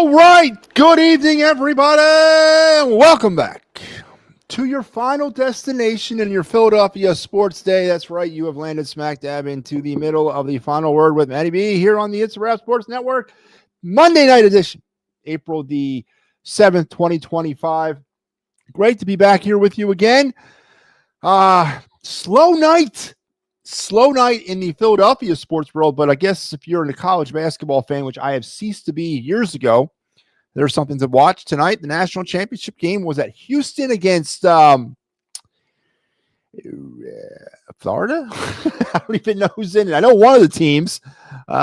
All right. Good evening, everybody. Welcome back to your final destination in your Philadelphia sports day. That's right. You have landed smack dab into the middle of the final word with MattyB here on the It's a Wrap Sports Network. Monday night edition, April the 7th, 2025. Great to be back here with you again. Slow night in the Philadelphia sports world, but I guess if you're a college basketball fan, which I have ceased to be years ago, there's something to watch tonight. The national championship game was at Houston against Florida. I don't even know who's in it. I know one of the teams.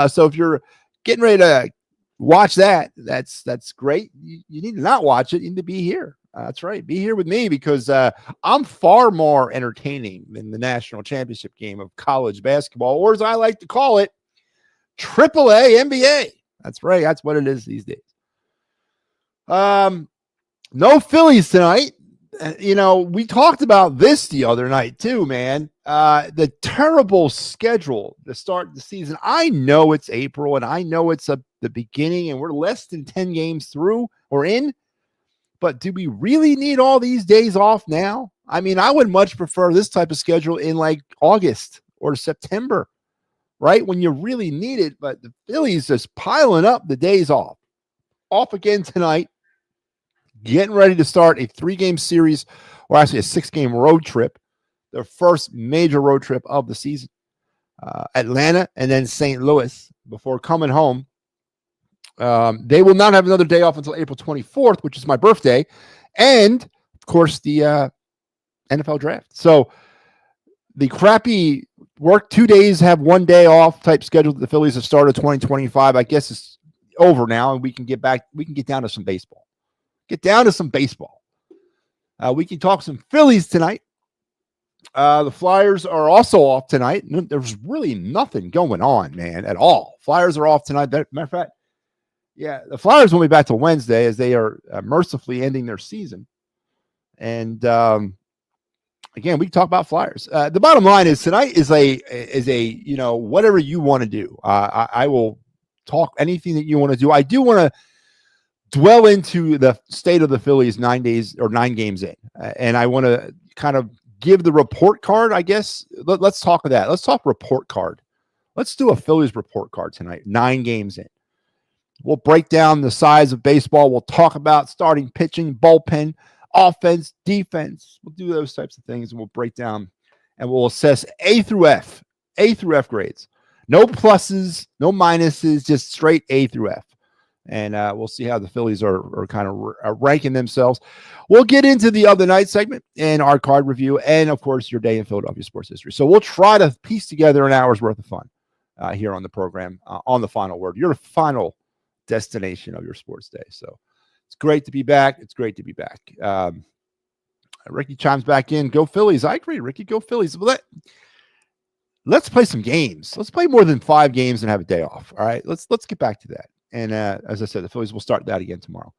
So if you're getting ready to watch that, that's great. You need to not watch it. You need to be here. That's right. Be here with me because I'm far more entertaining than the national championship game of college basketball, or as I like to call it, AAA NBA. That's right. That's what it is these days. No Phillies tonight. We talked about this the other night too, man. The terrible schedule to start the season. I know it's April and I know it's the beginning and we're less than 10 games through or in. But do we really need all these days off now? I mean, I would much prefer this type of schedule in like August or September, right? When you really need it. But the Phillies just piling up the days off. Off again tonight. Getting ready to start a 3-game series, or actually a 6-game road trip. Their first major road trip of the season. Atlanta and then St. Louis before coming home. They will not have another day off until April 24th, which is my birthday, and of course the NFL draft. So the crappy work 2 days, have 1 day off type schedule that the Phillies have started 2025, I guess is over now, and we can get back. We can get down to some baseball. We can talk some Phillies tonight. The Flyers are also off tonight. There's really nothing going on, man, at all. Flyers are off tonight. Matter of fact. Yeah, the Flyers won't be back till Wednesday as they are mercifully ending their season. And again, we can talk about Flyers. The bottom line is tonight is a whatever you want to do. I will talk anything that you want to do. I do want to dwell into the state of the Phillies 9 games in, and I want to kind of give the report card. I guess let's talk of that. Let's talk report card. Let's do a Phillies report card tonight. 9 games in. We'll break down the size of baseball. We'll talk about starting pitching, bullpen, offense, defense. We'll do those types of things, and we'll break down and we'll assess A through F grades. No pluses, no minuses, just straight A through F. And we'll see how the Phillies are kind of ranking themselves. We'll get into the other night segment and our card review, and of course, your day in Philadelphia sports history. So we'll try to piece together an hour's worth of fun here on the program on the final word. Your final destination of your sports day. So it's great to be back. Ricky chimes back in. Go Phillies. I agree, Ricky. Go Phillies. Well, let's play some games. Let's play more than 5 games and have a day off. All right. Let's get back to that. And as I said, the Phillies will start that again tomorrow.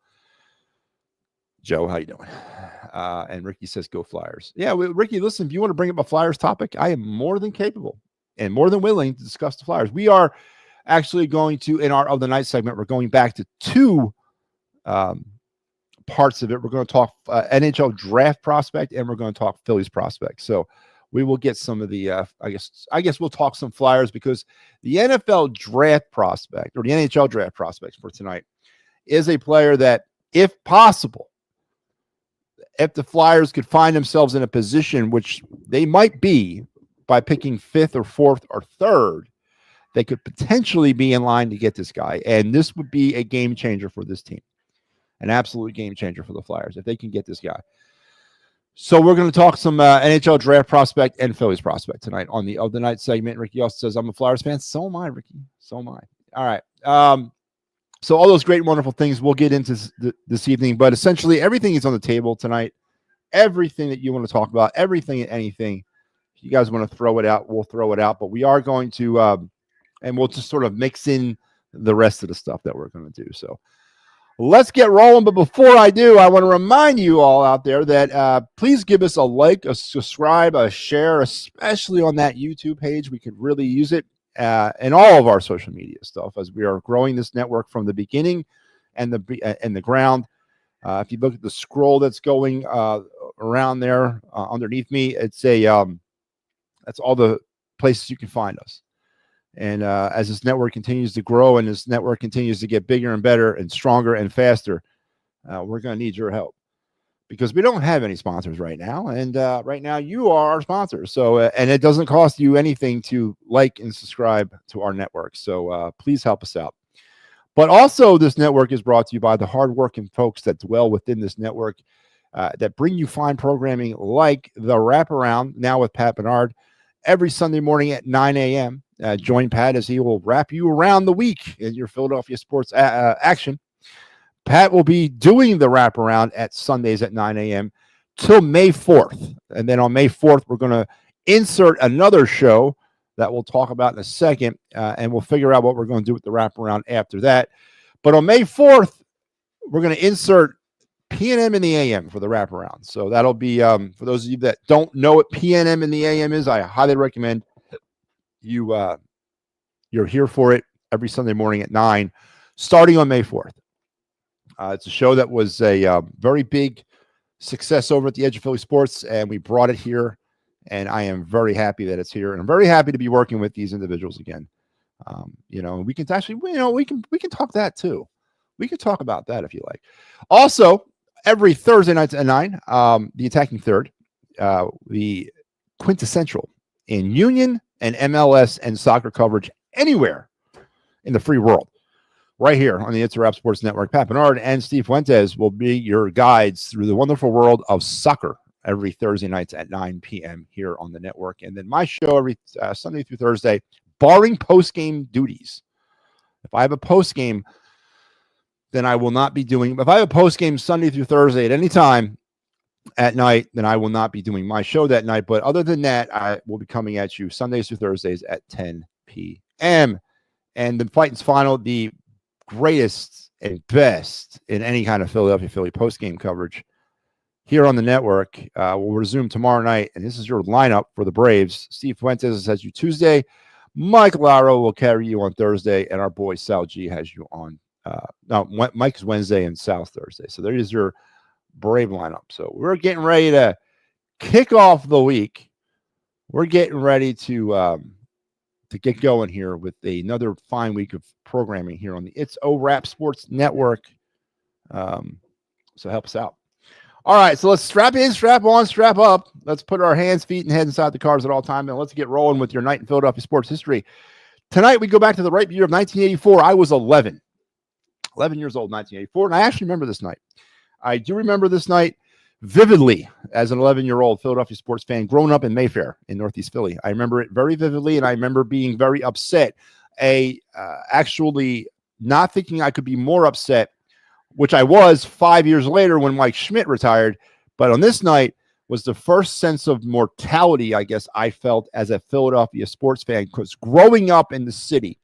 Joe, how you doing? And Ricky says, go Flyers. Yeah, Ricky, listen, if you want to bring up a Flyers topic, I am more than capable and more than willing to discuss the Flyers. We are actually going to, in our of the night segment, we're going back to 2 parts of it. We're going to talk NHL draft prospect, and we're going to talk Phillies prospect. So we will get some of the, I guess we'll talk some Flyers, because the NFL draft prospect, or the NHL draft prospect for tonight, is a player that, if possible, if the Flyers could find themselves in a position, which they might be by picking 5th or 4th or 3rd, they could potentially be in line to get this guy. And this would be a game changer for this team. An absolute game changer for the Flyers if they can get this guy. So we're going to talk some NHL draft prospect and Phillies prospect tonight on the of the night segment. Ricky also says, I'm a Flyers fan. So am I, Ricky. So am I. All right. So all those great, wonderful things we'll get into this evening. But essentially, everything is on the table tonight. Everything that you want to talk about, everything and anything. If you guys want to throw it out, we'll throw it out. But we are going to, and we'll just sort of mix in the rest of the stuff that we're going to do. So let's get rolling. But before I do, I want to remind you all out there that please give us a like, a subscribe, a share, especially on that YouTube page. We could really use it in all of our social media stuff, as we are growing this network from the beginning and the ground. If you look at the scroll that's going around there underneath me, it's that's all the places you can find us. And as this network continues to grow and this network continues to get bigger and better and stronger and faster, we're going to need your help because we don't have any sponsors right now. And right now you are our sponsor. So, and it doesn't cost you anything to like and subscribe to our network. So please help us out. But also this network is brought to you by the hardworking folks that dwell within this network that bring you fine programming like the Wraparound, now with Pat Bernard, every Sunday morning at 9 a.m. Join Pat as he will wrap you around the week in your Philadelphia sports action. Pat will be doing the Wraparound at Sundays at 9 a.m. till May 4th. And then on May 4th, we're going to insert another show that we'll talk about in a second, and we'll figure out what we're going to do with the Wraparound after that. But on May 4th, we're going to insert PNM in the AM for the Wraparound. So that'll be, for those of you that don't know what PNM in the AM is, I highly recommend you're here for it every Sunday morning at 9, starting on May 4th. It's a show that was a very big success over at the Edge of Philly Sports, and we brought it here, and I am very happy that it's here, and I'm very happy to be working with these individuals again. We can actually, we can talk that too. We can talk about that if you like. Also, every Thursday night at 9, the Attacking Third, the quintessential in Union and MLS and soccer coverage anywhere in the free world. Right here on the It's a Wrap Sports Network, Pat Bernard and Steve Fuentes will be your guides through the wonderful world of soccer every Thursday nights at 9 p.m. here on the network. And then my show every Sunday through Thursday, barring post-game duties. If I have a post-game, then I will not be doing, if I have a post-game Sunday through Thursday at any time at night, then I will not be doing my show that night. But other than that, I will be coming at you Sundays through Thursdays at 10 p.m. And the Fighting's Final, the greatest and best in any kind of Philadelphia Philly post-game coverage here on the network. Will resume tomorrow night, and this is your lineup for the Braves. Steve Fuentes has you Tuesday. Mike Laro will carry you on Thursday, and our boy Sal G has you on. Mike's Wednesday and Sal's Thursday. So there is your Brave lineup. So we're getting ready to kick off the week. We're getting ready to get going here with another fine week of programming here on the It's a Wrap Sports Network. So help us out. All right, so let's strap in, strap on, strap up. Let's put our hands, feet, and head inside the cars at all time, and let's get rolling with your night in Philadelphia sports history. Tonight, we go back to the right year of 1984. I was 11 years old, 1984, and I actually remember this night. I do remember this night vividly as an 11-year-old Philadelphia sports fan growing up in Mayfair in Northeast Philly. I remember it very vividly, and I remember being very upset, actually not thinking I could be more upset, which I was 5 years later when Mike Schmidt retired. But on this night was the first sense of mortality, I guess, I felt as a Philadelphia sports fan, because growing up in the city,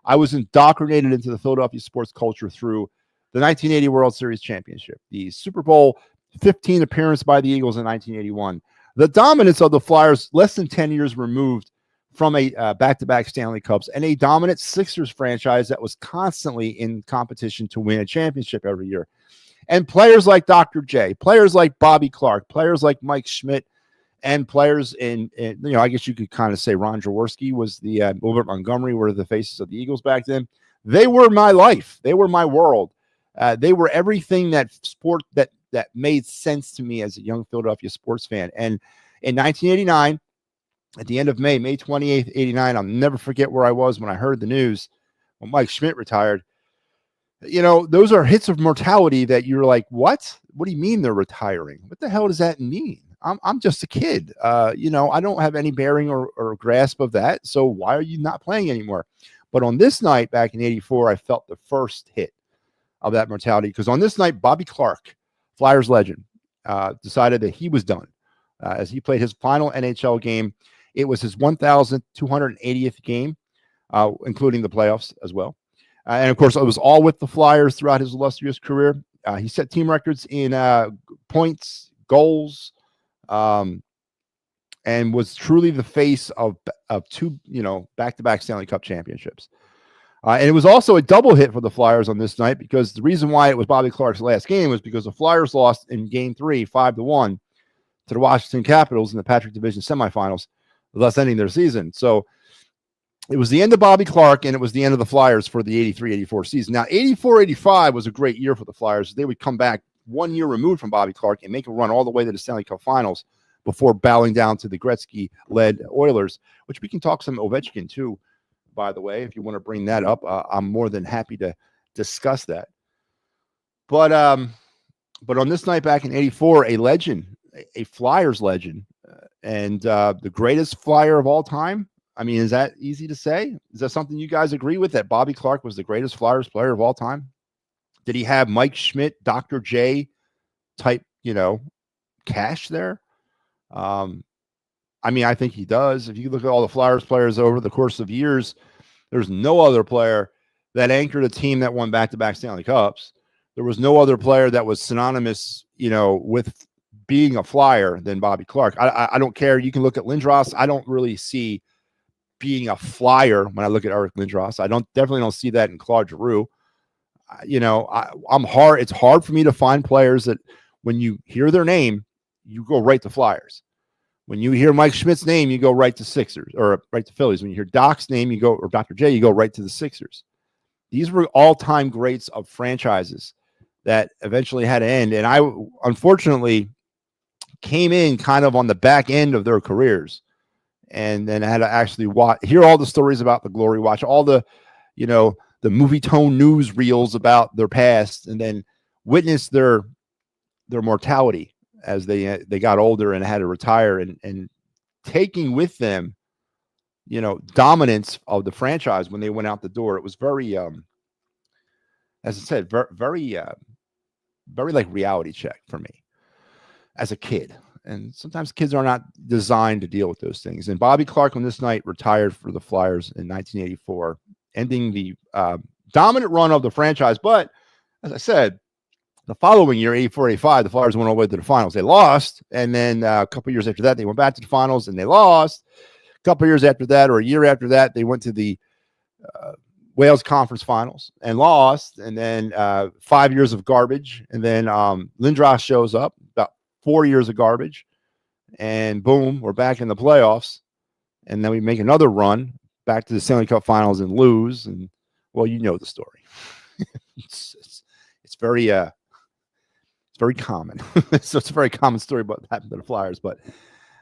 I was indoctrinated into the Philadelphia sports culture through the 1980 World Series championship, the Super Bowl 15 appearance by the Eagles in 1981, the dominance of the Flyers less than 10 years removed from a back-to-back Stanley Cups, and a dominant Sixers franchise that was constantly in competition to win a championship every year. And players like Dr. J, players like Bobby Clark, players like Mike Schmidt, and players in I guess you could kind of say Ron Jaworski was the Wilbert Montgomery were the faces of the Eagles back then. They were my life. They were my world. They were everything that sport that made sense to me as a young Philadelphia sports fan. And in 1989, at the end of May 28th, 89, I'll never forget where I was when I heard the news when Mike Schmidt retired. Those are hits of mortality that you're like, what? What do you mean they're retiring? What the hell does that mean? I'm just a kid. I don't have any bearing or grasp of that. So why are you not playing anymore? But on this night back in 84, I felt the first hit of that mortality, because on this night, Bobby Clark, Flyers legend, decided that he was done as he played his final NHL game. It was his 1,280th game, including the playoffs as well. And of course, it was all with the Flyers throughout his illustrious career. He set team records in points, goals, and was truly the face of two, back-to-back Stanley Cup championships. And it was also a double hit for the Flyers on this night, because the reason why it was Bobby Clarke's last game was because the Flyers lost in Game 3, 5-1 to the Washington Capitals in the Patrick Division semifinals, thus ending their season. So it was the end of Bobby Clarke, and it was the end of the Flyers for the 83-84 season. Now, 84-85 was a great year for the Flyers. They would come back 1 year removed from Bobby Clarke and make a run all the way to the Stanley Cup Finals before bowing down to the Gretzky-led Oilers, which we can talk some Ovechkin too, by the way. If you want to bring that up, I'm more than happy to discuss that. But on this night back in 84, a legend, a Flyers legend, and the greatest Flyer of all time. I mean, is that easy to say? Is that something you guys agree with, that Bobby Clarke was the greatest Flyers player of all time? Did he have Mike Schmidt, Dr. J type, cash there? I mean, I think he does. If you look at all the Flyers players over the course of years, there's no other player that anchored a team that won back-to-back Stanley Cups. There was no other player that was synonymous, with being a Flyer than Bobby Clarke. I don't care. You can look at Lindros. I don't really see being a Flyer when I look at Eric Lindros. I definitely don't see that in Claude Giroux. It's hard for me to find players that when you hear their name, you go right to Flyers. When you hear Mike Schmidt's name, you go right to Sixers, or right to Phillies. When you hear Doc's name, or Dr. J, you go right to the Sixers. These were all-time greats of franchises that eventually had to end. And I, unfortunately, came in kind of on the back end of their careers, and then I had to actually hear all the stories about the glory, watch all the, the movie tone news reels about their past, and then witness their mortality as they got older and had to retire, and taking with them, dominance of the franchise when they went out the door. It was very, as I said, very like reality check for me as a kid. And sometimes kids are not designed to deal with those things. And Bobby Clarke on this night retired for the Flyers in 1984, ending the dominant run of the franchise. But as I said, the following year, 84-85, the Flyers went all the way to the finals. They lost. And then a couple years after that, they went back to the finals and they lost. A couple years after that, or a year after that, they went to the Wales Conference Finals and lost. And then 5 years of garbage. And then Lindros shows up, about 4 years of garbage. And boom, we're back in the playoffs. And then we make another run back to the Stanley Cup Finals and lose. And, well, you know the story. it's very common. So it's a very common story about what happened to the Flyers. But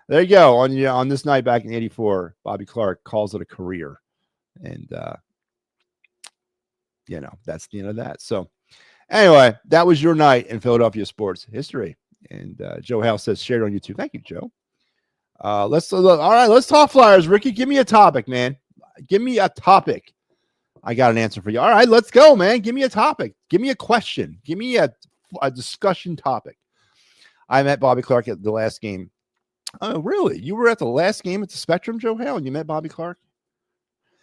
there you go. On this night back in 84, Bobby Clarke calls it a career. And, that's the end of that. So anyway, that was your night in Philadelphia sports history. And Joe Hale says, shared on YouTube. Thank you, Joe. All right, let's talk Flyers. Ricky, give me a topic, man. Give me a topic. I got an answer for you. All right, let's go, man. Give me a topic. Give me a question. Give me a discussion topic. I met Bobby Clarke at the last game. Oh, really? You were at the last game at the Spectrum, Joe Hale, and you met Bobby Clarke?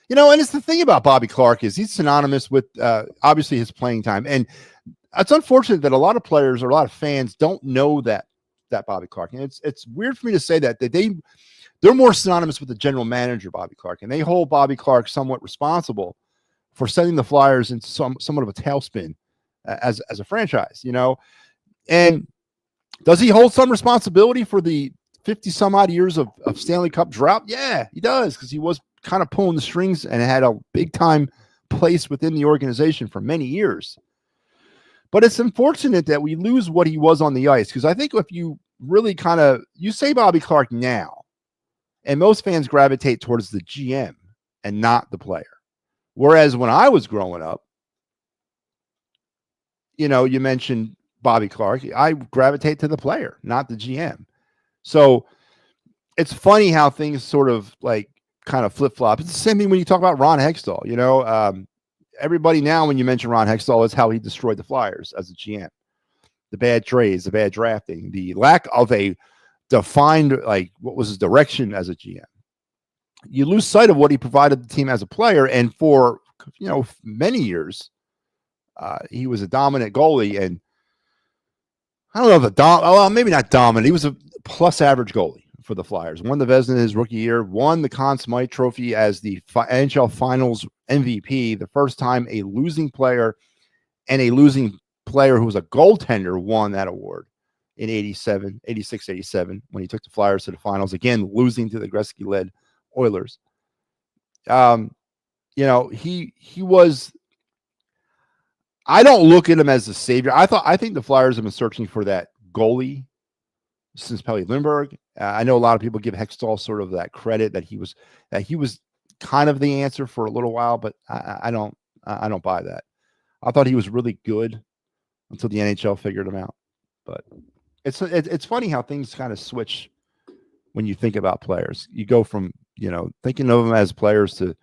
And it's the thing about Bobby Clarke is he's synonymous with obviously his playing time. And it's unfortunate that a lot of players or a lot of fans don't know that Bobby Clarke. And it's weird for me to say that they're more synonymous with the general manager, Bobby Clarke, and they hold Bobby Clarke somewhat responsible for sending the Flyers into somewhat of a tailspin as a franchise, And does he hold some responsibility for the 50 some odd years of Stanley Cup drought? Yeah, he does, because he was kind of pulling the strings and had a big time place within the organization for many years. But it's unfortunate that we lose what he was on the ice, because I think if you really you say Bobby Clarke now, and most fans gravitate towards the GM and not the player. Whereas when I was growing up, you mentioned Bobby Clarke, I gravitate to the player, not the GM. So it's funny how things sort of kind of flip-flop. It's the same thing when you talk about Ron Hextall, everybody now, when you mention Ron Hextall, is how he destroyed the Flyers as a GM. The bad trades, the bad drafting, the lack of a defined, what was his direction as a GM. You lose sight of what he provided the team as a player. And for, many years, he was a dominant goalie. And I don't know if maybe not dominant. He was a plus average goalie for the Flyers. Won the Vezina his rookie year, won the Conn Smythe Trophy as the NHL Finals MVP, the first time a losing player and a losing player who was a goaltender won that award in 86, 87, when he took the Flyers to the finals, again, losing to the Gretzky-led Oilers. He was, I don't look at him as the savior. I think the Flyers have been searching for that goalie since Pelle Lindbergh. I know a lot of people give Hextall sort of that credit that he was kind of the answer for a little while, but I don't buy that. I thought he was really good until the NHL figured him out. But it's funny how things kind of switch when you think about players. You go from thinking of them as players to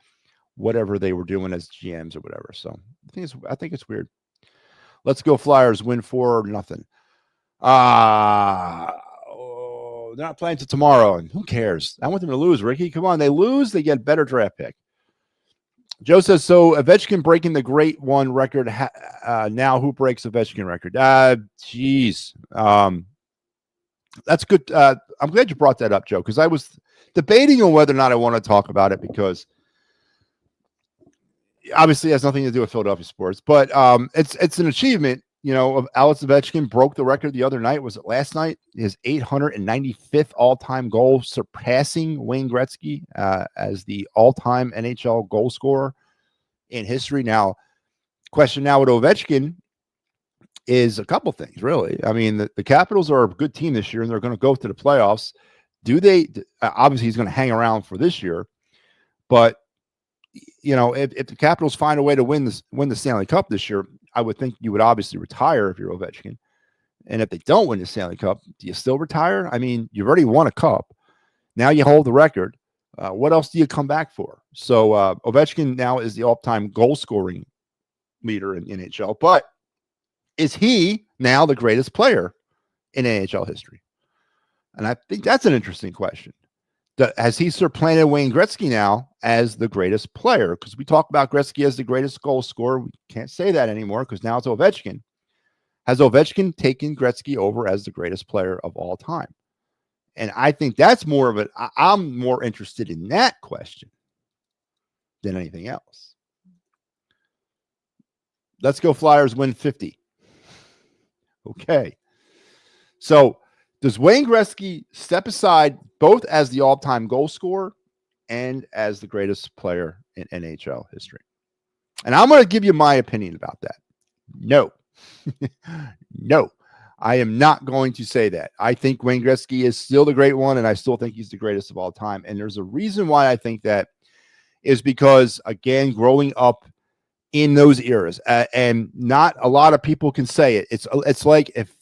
whatever they were doing as GMs or whatever. So I think it's weird. Let's go Flyers, win 4-0. They're not playing till tomorrow, and who cares? I want them to lose, Ricky. Come on, they lose, they get a better draft pick. Joe says, so Ovechkin breaking the Great One record. Now who breaks Ovechkin record? Geez. That's good. I'm glad you brought that up, Joe, because I was debating on whether or not I want to talk about it, because obviously it has nothing to do with Philadelphia sports, but it's an achievement. Of Alex Ovechkin broke the record the other night. Was it last night? His 895th all-time goal, surpassing Wayne Gretzky as the all-time NHL goal scorer in history. Now, question now with Ovechkin is a couple things, really. I mean, the Capitals are a good team this year, and they're going to go to the playoffs. Do they? Obviously, he's going to hang around for this year, but if the Capitals find a way to win the Stanley Cup this year, I would think you would obviously retire if you're Ovechkin. And if they don't win the Stanley Cup, do you still retire? I mean, you've already won a cup. Now you hold the record. What else do you come back for? So Ovechkin now is the all-time goal-scoring leader in NHL. But is he now the greatest player in NHL history? And I think that's an interesting question. Has he supplanted Wayne Gretzky now as the greatest player? Because we talk about Gretzky as the greatest goal scorer. We can't say that anymore because now it's Ovechkin. Has Ovechkin taken Gretzky over as the greatest player of all time? And I think that's more of I'm more interested in that question than anything else. Let's go Flyers, win 50. Okay. So does Wayne Gretzky step aside both as the all-time goal scorer and as the greatest player in NHL history? And I'm going to give you my opinion about that. No. No. I am not going to say that. I think Wayne Gretzky is still the great one, and I still think he's the greatest of all time. And there's a reason why I think that is because, again, growing up in those eras, and not a lot of people can say it. It's like if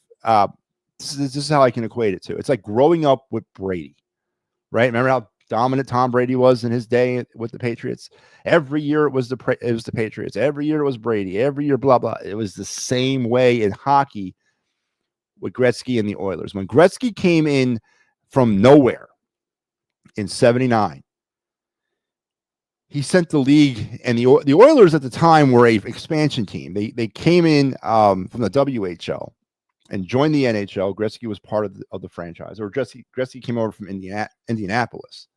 this is how I can equate it to. It's like growing up with Brady, right? Remember how dominant Tom Brady was in his day with the Patriots? Every year it was the Patriots. Every year it was Brady. Every year, blah, blah. It was the same way in hockey with Gretzky and the Oilers. When Gretzky came in from nowhere in 79, he sent the league, and the Oilers at the time were a expansion team. They came in from the WHL and joined the NHL. Gretzky was part of the franchise, or Gretzky came over from Indianapolis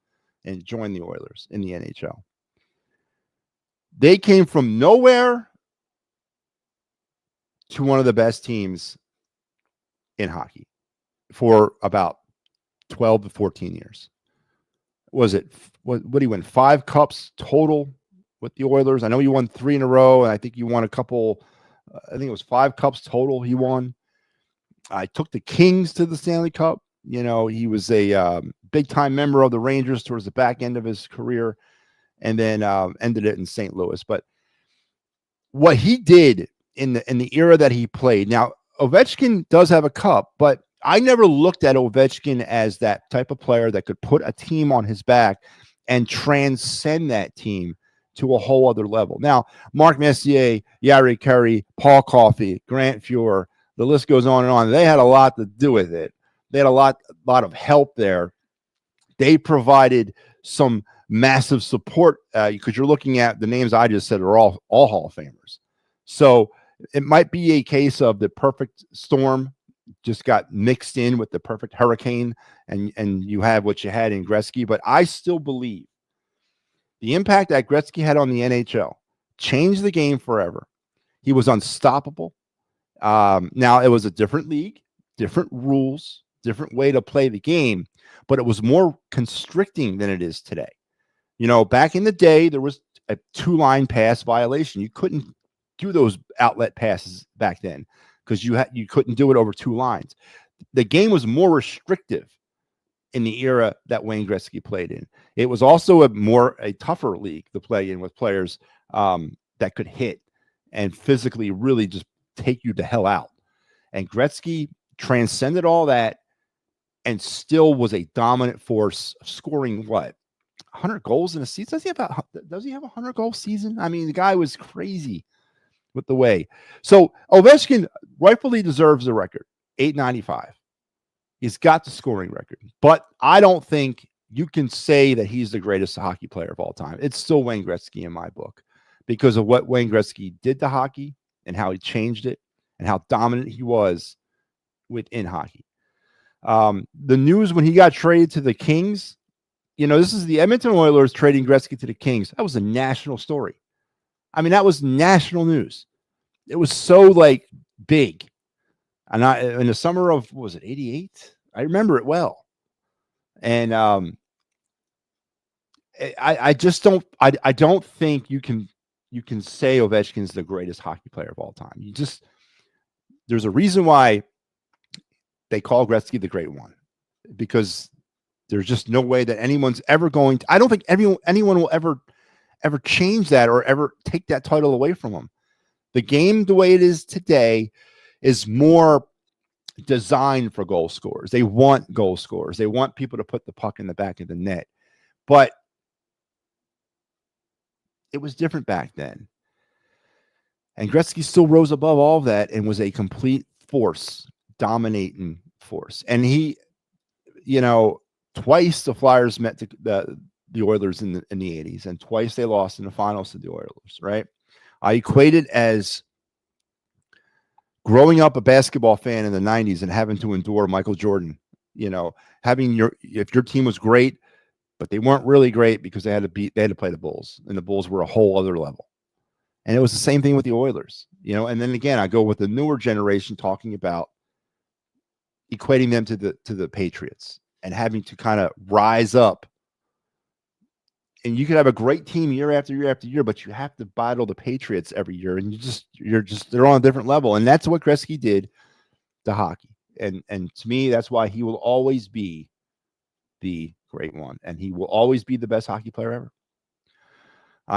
and joined the Oilers in the NHL. They came from nowhere to one of the best teams in hockey for about 12 to 14 years. What did he win? 5 cups total with the Oilers? I know he won 3 in a row, and I think he won a couple. I think it was 5 cups total he won. I took the Kings to the Stanley Cup. He was a big-time member of the Rangers towards the back end of his career, and then ended it in St. Louis. But what he did in the era that he played, now Ovechkin does have a cup, but I never looked at Ovechkin as that type of player that could put a team on his back and transcend that team to a whole other level. Now, Mark Messier, Yari Curry, Paul Coffey, Grant Fuhr, the list goes on and on. They had a lot to do with it. They had a lot of help there. They provided some massive support because you're looking at the names I just said are all Hall of Famers. So it might be a case of the perfect storm just got mixed in with the perfect hurricane, and you have what you had in Gretzky. But I still believe The impact that Gretzky had on the NHL changed the game forever. He was unstoppable. Now, it was a different league, different rules, different way to play the game, but it was more constricting than it is today. You know, back in the day, there was a 2-line pass violation. You couldn't do those outlet passes back then because you couldn't do it over 2 lines. The game was more restrictive in the era that Wayne Gretzky played in. It was also a tougher league to play in with players that could hit and physically really just take you the hell out. And Gretzky transcended all that and still was a dominant force, scoring 100 goals in a season? Does he have a 100-goal season? I mean, the guy was crazy with the way. So Ovechkin rightfully deserves the record, 895. He's got the scoring record, but I don't think you can say that he's the greatest hockey player of all time. It's still Wayne Gretzky in my book because of what Wayne Gretzky did to hockey and how he changed it and how dominant he was within hockey. The news when he got traded to the Kings, you know, this is the Edmonton Oilers trading Gretzky to the Kings. That was a national story. I mean, that was national news. It was so big. And in the summer of, what was it, 88? I remember it well. And I just don't, I don't think you can say Ovechkin's the greatest hockey player of all time. There's a reason why they call Gretzky the Great One, because there's just no way that anyone's ever going to, I don't think anyone will ever change that or ever take that title away from him. The game, the way it is today, is more designed for goal scorers. They want goal scorers. They want people to put the puck in the back of the net. But it was different back then. And Gretzky still rose above all of that and was a complete force, dominating force. And he, you know, twice the Flyers met the Oilers in the 80s, and twice they lost in the finals to the Oilers, right? I equate it as growing up a basketball fan in the 90s and having to endure Michael Jordan, you know, if your team was great, but they weren't really great because they had to play the Bulls, and the Bulls were a whole other level. And it was the same thing with the Oilers, you know. And then again, I go with the newer generation talking about equating them to the Patriots and having to kind of rise up. And you could have a great team year after year after year, but you have to battle the Patriots every year, and they're on a different level. And that's what Gretzky did to hockey. And to me, that's why he will always be the Great One, and he will always be the best hockey player ever.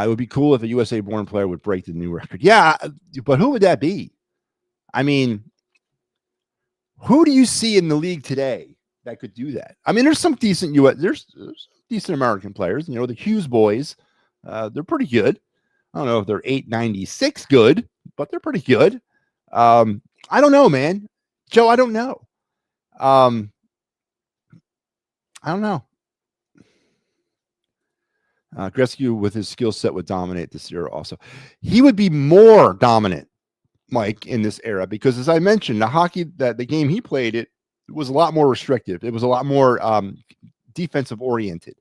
It would be cool if a USA-born player would break the new record. Yeah, but who would that be? I mean, who do you see in the league today that could do that? I mean, there's some decent there's decent American players. You know, the Hughes boys, they're pretty good. I don't know if they're 896 good, but they're pretty good. I don't know, man. Joe, I don't know. I don't know. Gretzky with his skill set would dominate this era also. He would be more dominant, Mike, in this era, because as I mentioned, the game he played, it was a lot more restrictive. It was a lot more defensive oriented.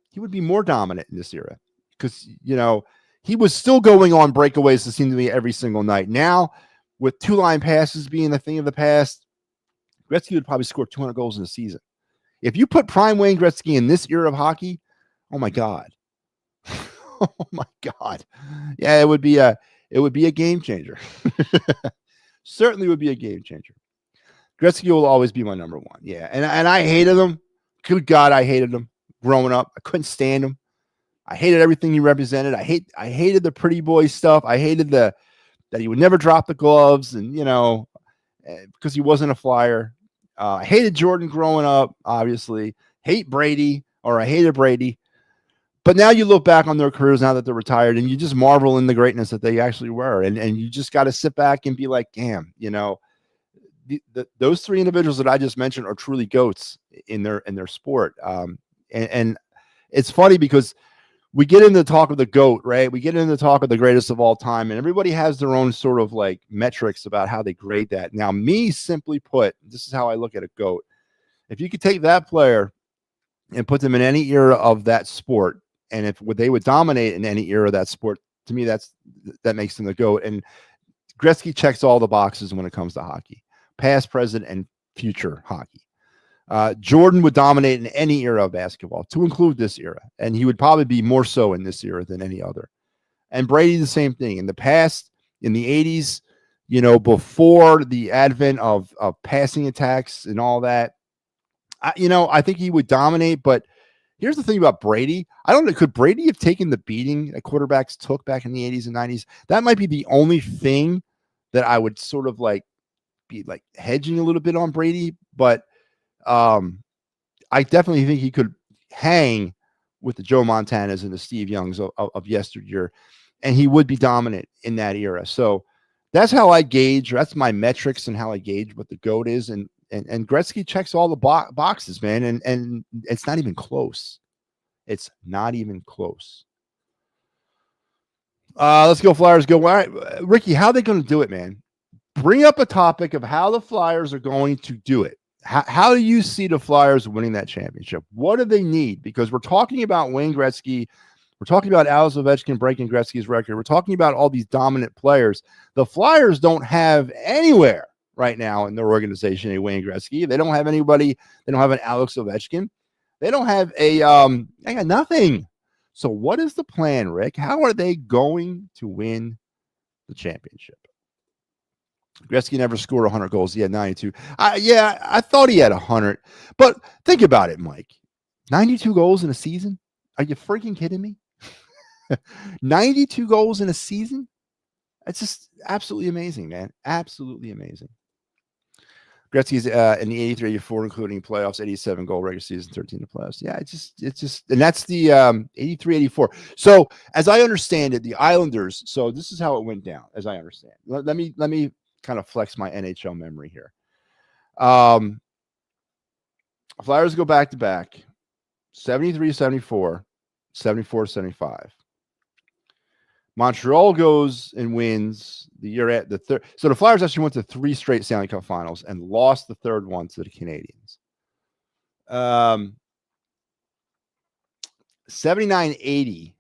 He would be more dominant in this era because, you know, he was still going on breakaways, it seemed to me, every single night. Now, with 2-line passes being a thing of the past, Gretzky would probably score 200 goals in a season. If you put prime Wayne Gretzky in this era of hockey, oh my God. Oh my God. Yeah, it would be a game changer. Certainly would be a game changer. Gretzky will always be my number one. Yeah. And I hated him. Good God, I hated him growing up. I couldn't stand him. I hated everything he represented. I hated the pretty boy stuff. I hated that he would never drop the gloves, and, you know, because he wasn't a Flyer. I hated Jordan growing up, obviously. I hated Brady. But now you look back on their careers now that they're retired, and you just marvel in the greatness that they actually were. And you just got to sit back and be like, damn, you know, those three individuals that I just mentioned are truly goats in their sport. And it's funny because we get into the talk of the GOAT, right? We get into the talk of the greatest of all time, and everybody has their own sort of like metrics about how they grade that. Now, me, simply put, this is how I look at a GOAT. If you could take that player and put them in any era of that sport And if they would dominate in any era of that sport, to me, that makes them the GOAT. And Gretzky checks all the boxes when it comes to hockey, past, present, and future hockey. Jordan would dominate in any era of basketball, to include this era. And he would probably be more so in this era than any other. And Brady, the same thing. In the past, in the 80s, before the advent of passing attacks and all that, I think he would dominate. But here's the thing about Brady. I don't know. Could Brady have taken the beating that quarterbacks took back in the 80s and 90s? That might be the only thing that I would sort of be hedging a little bit on Brady. But I definitely think he could hang with the Joe Montanas and the Steve Youngs of yesteryear, and he would be dominant in that era. So that's how I gauge. That's my metrics and how I gauge what the GOAT is. And Gretzky checks all the boxes, man. And it's not even close. It's not even close. Let's go Flyers. Go. All right, Ricky, how are they going to do it, man? Bring up a topic of how the Flyers are going to do it. How do you see the Flyers winning that championship? What do they need? Because we're talking about Wayne Gretzky. We're talking about Alex Ovechkin breaking Gretzky's record. We're talking about all these dominant players. The Flyers don't have anywhere right now in their organization a Wayne Gretzky. They don't have anybody. They don't have an Alex Ovechkin. They don't have they got nothing. So what is the plan, Rick? How are they going to win the championship? Gretzky never scored 100 goals. He had 92. I thought he had 100. But think about it, Mike. 92 goals in a season? Are you freaking kidding me? 92 goals in a season? It's just absolutely amazing, man. Absolutely amazing. Gretzky's in the 83-84, including playoffs, 87 goal regular season, 13 in the playoffs. Yeah, it's just, and that's the 83-84. So as I understand it, the Islanders. So this is how it went down, as I understand. Let me kind of flex my NHL memory here. Flyers go back to back, 73-74, 74-75. Montreal goes and wins the year at the third. So the Flyers actually went to 3 straight Stanley Cup finals and lost the third one to the Canadiens. 79-80.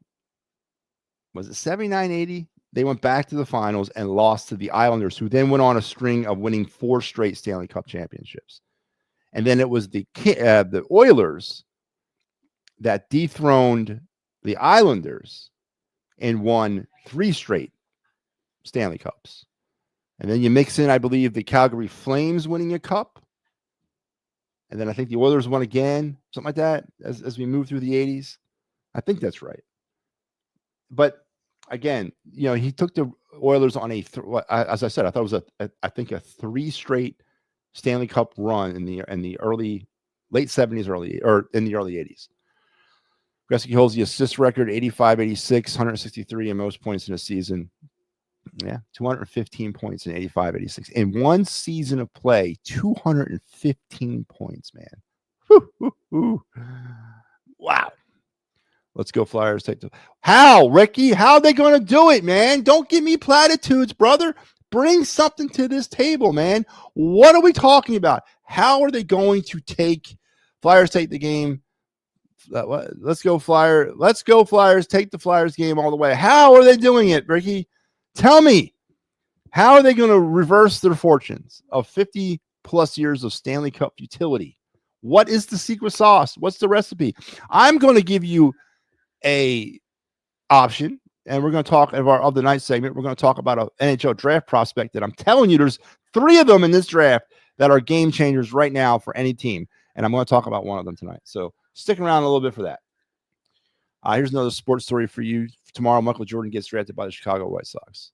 Was it 79-80? They went back to the finals and lost to the Islanders, who then went on a string of winning 4 straight Stanley Cup championships. And then it was the Oilers that dethroned the Islanders and won 3 straight Stanley Cups. And then you mix in, I believe, the Calgary Flames winning a cup. And then I think the Oilers won again, something like that, as we move through the 80s. I think that's right. But again, he took the Oilers on as I said, I thought it was a 3 straight Stanley Cup run in the late 70s, in the early 80s. Gretzky holds the assist record, 85, 86, 163 in most points in a season. Yeah, 215 points in 85, 86. In one season of play, 215 points, man. Wow. Let's go Flyers. Ricky? How are they going to do it, man? Don't give me platitudes, brother. Bring something to this table, man. What are we talking about? How are they going to Flyers take the game? Let's go Flyers. Let's go Flyers. Take the Flyers game all the way. How are they doing it, Ricky? Tell me. How are they going to reverse their fortunes of 50 plus years of Stanley Cup futility? What is the secret sauce? What's the recipe? I'm going to give you a option, and we're going to talk of the night segment. We're going to talk about an NHL draft prospect that I'm telling you, there's 3 of them in this draft that are game changers right now for any team, and I'm going to talk about one of them tonight. So stick around a little bit for that. Here's another sports story for you. Tomorrow, Michael Jordan gets drafted by the Chicago White Sox.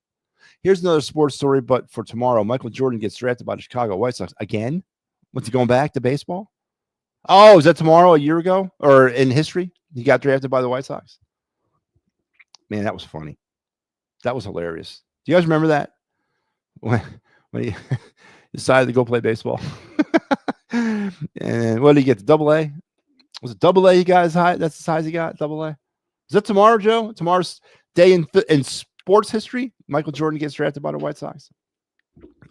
Here's another sports story, but for tomorrow, Michael Jordan gets drafted by the Chicago White Sox again. What's he going back to baseball? Oh, is that tomorrow, a year ago, or in history? He got drafted by the White Sox. Man, that was funny. That was hilarious. Do you guys remember that? When he decided to go play baseball? And what did he get? The AA? Was it AA he got as high? That's as high as he got? AA? Is that tomorrow, Joe? Tomorrow's day in sports history? Michael Jordan gets drafted by the White Sox.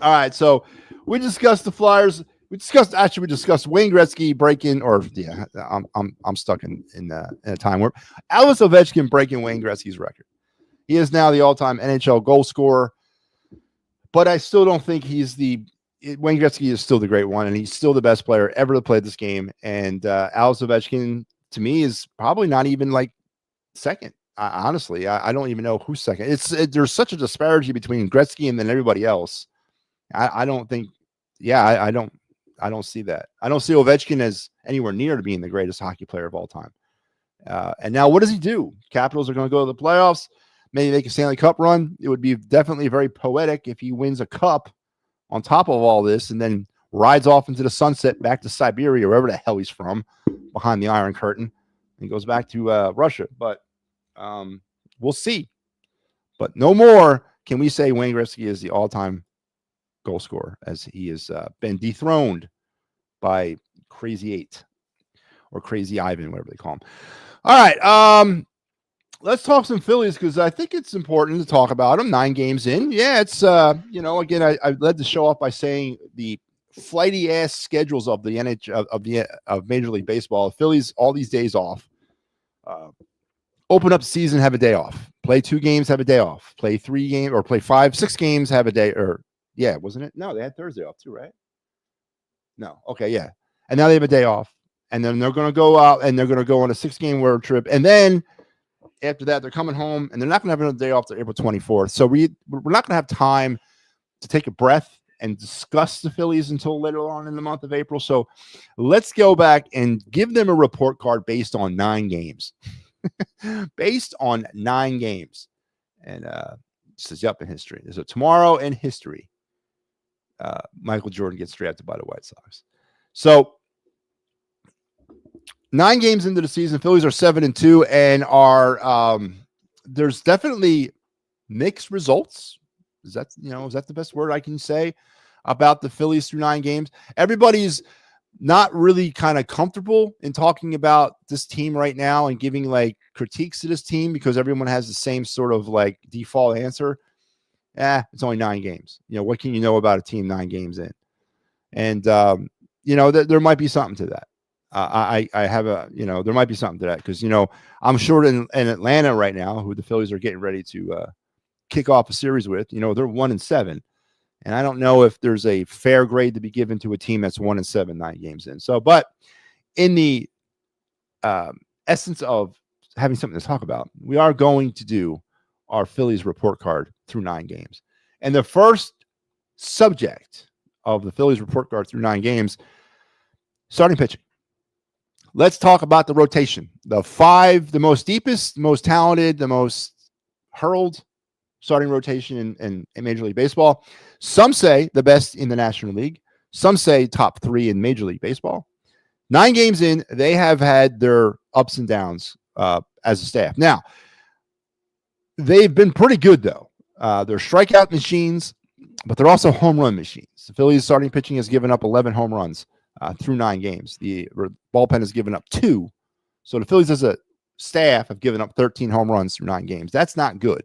All right, so we discussed the Flyers. We discussed Wayne Gretzky breaking, I'm stuck in a time warp. Alex Ovechkin breaking Wayne Gretzky's record. He is now the all-time NHL goal scorer, but I still don't think Wayne Gretzky is still the great one, and he's still the best player ever to play this game. And Alex Ovechkin, to me, is probably not even like second. Honestly, I don't even know who's second. There's such a disparity between Gretzky and then everybody else. I don't think. Yeah, I don't see that. I don't see Ovechkin as anywhere near to being the greatest hockey player of all time. And now, what does he do? Capitals are going to go to the playoffs. Maybe make a Stanley Cup run. It would be definitely very poetic if he wins a cup on top of all this and then rides off into the sunset back to Siberia, wherever the hell he's from, behind the Iron Curtain, and goes back to Russia. But we'll see. But no more can we say Wayne Gretzky is the all-time goal scorer, as he has been dethroned by Crazy Eight or Crazy Ivan, whatever they call him. All right. Let's talk some Phillies, because I think it's important to talk about them 9 games in. Yeah, it's, again, I led the show off by saying the flighty ass schedules of the of Major League Baseball. Phillies, all these days off. Open up the season, have a day off. Play 2 games, have a day off. Play 3 games, or play 5, 6 games, have a day. Or yeah, wasn't it? No, they had Thursday off too, right? No. Okay, yeah. And now they have a day off. And then they're going to go out and they're going to go on a 6-game road trip. And then after that, they're coming home, and they're not going to have another day off till April 24th. So we're not going to have time to take a breath and discuss the Phillies until later on in the month of April. So let's go back and give them a report card based on 9 games. Based on 9 games. And says, yep, in history. So tomorrow in history, Michael Jordan gets drafted by the White Sox. So 9 games into the season, Phillies are 7-2 and are there's definitely mixed results. Is that the best word I can say about the Phillies through 9 games? Everybody's not really kind of comfortable in talking about this team right now and giving like critiques to this team, because everyone has the same sort of like default answer. It's only 9 games. What can you know about a team 9 games in? And there might be something to that. There might be something to that, because I'm sure in Atlanta right now, who the Phillies are getting ready to kick off a series with, they're 1-7, and I don't know if there's a fair grade to be given to a team that's 1-7 9 games in. So, but in the essence of having something to talk about, we are going to do our Phillies report card through 9 games, and the first subject of the Phillies report card through 9 games, starting pitching. Let's talk about the rotation. The 5, the most deepest, most talented, the most hurled starting rotation in Major League Baseball. Some say the best in the National League. Some say top 3 in Major League Baseball. 9 games in, they have had their ups and downs as a staff. Now, they've been pretty good, though. They're strikeout machines, but they're also home run machines. The Phillies starting pitching has given up 11 home runs through 9 games. The bullpen has given up 2. So the Phillies as a staff have given up 13 home runs through 9 games. That's not good.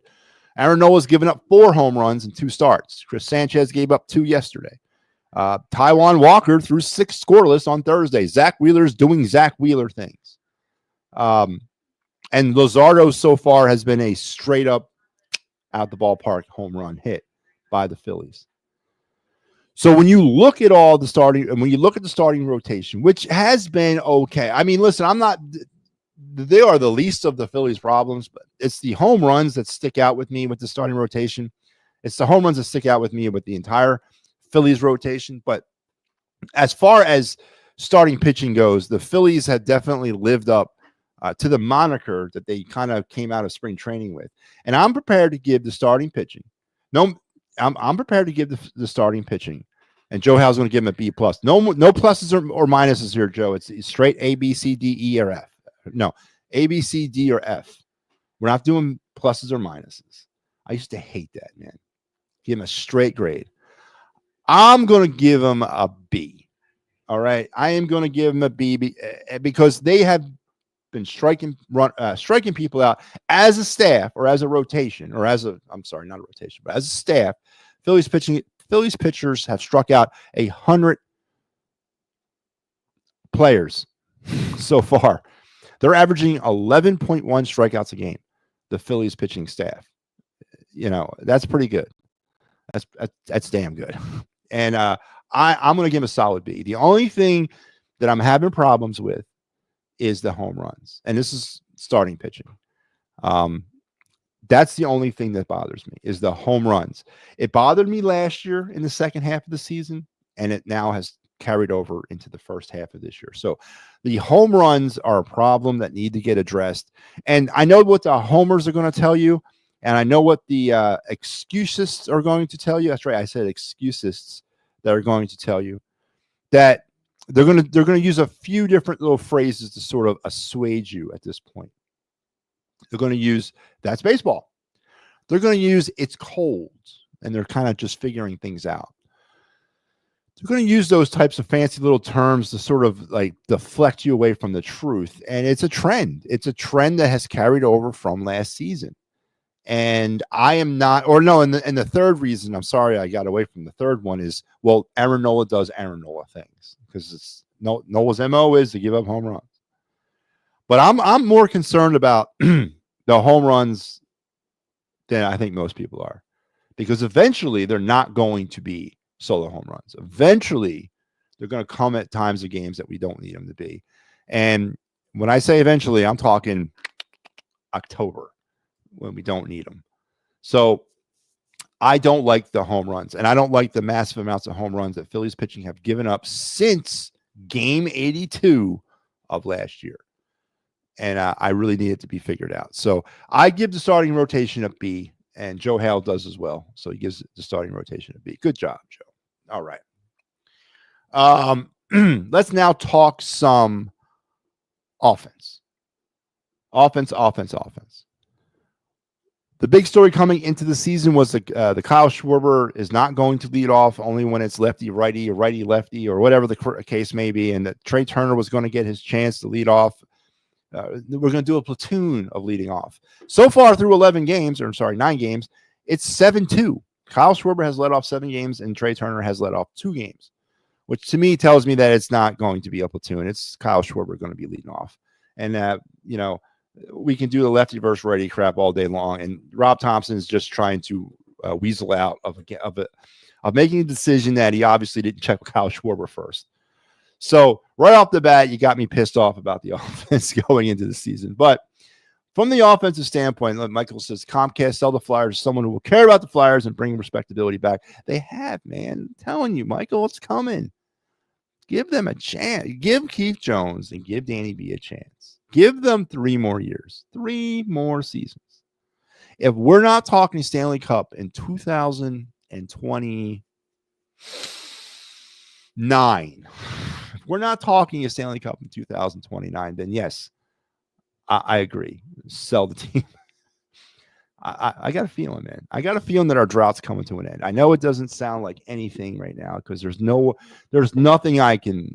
Aaron Nola's given up 4 home runs in 2 starts. Chris Sanchez gave up 2 yesterday. Taijuan Walker threw 6 scoreless on Thursday. Zach Wheeler's doing Zach Wheeler things. And Luzardo so far has been a straight up out the ballpark home run hit by the Phillies. So when you look at all the starting, and when you look at the starting rotation, which has been okay. I mean, listen, they are the least of the Phillies' problems, but it's the home runs that stick out with me with the starting rotation. It's the home runs that stick out with me with the entire Phillies rotation. But as far as starting pitching goes, the Phillies have definitely lived up to the moniker that they kind of came out of spring training with. And I'm prepared to give the starting pitching. I'm prepared to give the starting pitching. And Joe Howe's going to give him a B+. No pluses or minuses here, Joe. It's straight A, B, C, D, E, or F. No, A, B, C, D, or F. We're not doing pluses or minuses. I used to hate that, man. Give him a straight grade. I'm going to give him a B. All right. I am going to give him a B because they have been striking people out as a staff or as a rotation or not a rotation, but as a staff. Phillies pitchers have struck out 100 players so far. They're averaging 11.1 strikeouts a game. The Phillies pitching staff. That's pretty good. That's damn good. And I'm going to give him a solid B. The only thing that I'm having problems with is the home runs, and this is starting pitching. That's the only thing that bothers me is the home runs. It bothered me last year in the second half of the season, and it now has carried over into the first half of this year. So the home runs are a problem that need to get addressed. And I know what the homers are going to tell you, and I know what the excusists are going to tell you. That's right, I said excusists that are going to tell you that they're going to use a few different little phrases to sort of assuage you at this point. They're going to use that's baseball. They're going to use it's cold, and they're kind of just figuring things out. They're going to use those types of fancy little terms to sort of like deflect you away from the truth. And it's a trend. It's a trend that has carried over from last season. And I am not, or no, and the third reason, I'm sorry I got away from the third one is, well, Aaron Nola does Aaron Nola things because it's Nola's MO is to give up home runs. But I'm more concerned about the home runs than I think most people are, because eventually they're not going to be solo home runs. Eventually, they're going to come at times of games that we don't need them to be. And when I say eventually, I'm talking October when we don't need them. So I don't like the home runs, and I don't like the massive amounts of home runs that Phillies pitching have given up since game 82 of last year. And I really need it to be figured out. So I give the starting rotation a B, and Joe Hale does as well. So he gives the starting rotation a B. Good job, Joe. All right. Let's now talk some offense. Offense. The big story coming into the season was the Kyle Schwarber is not going to lead off only when it's lefty-righty or righty-lefty or whatever the case may be, and that Trey Turner was going to get his chance to lead off. We're going to do a platoon of leading off. So far through 9 games, it's 7-2. Kyle Schwarber has led off 7 games, and Trey Turner has led off 2 games, which to me tells me that it's not going to be a platoon. It's Kyle Schwarber going to be leading off. And, we can do the lefty versus righty crap all day long. And Rob Thompson is just trying to weasel out of making a decision that he obviously didn't check with Kyle Schwarber first. So right off the bat, you got me pissed off about the offense going into the season. But from the offensive standpoint, like Michael says, Comcast sell the Flyers to someone who will care about the Flyers and bring respectability back. They have, man. I'm telling you, Michael, it's coming. Give them a chance. Give Keith Jones and give Danny B a chance. Give them 3 more years, 3 more seasons. If we're not talking Stanley Cup in 2029, if we're not talking a Stanley Cup in 2029, then yes, I agree. Sell the team. I got a feeling, man. I got a feeling that our drought's coming to an end. I know it doesn't sound like anything right now because there's nothing I can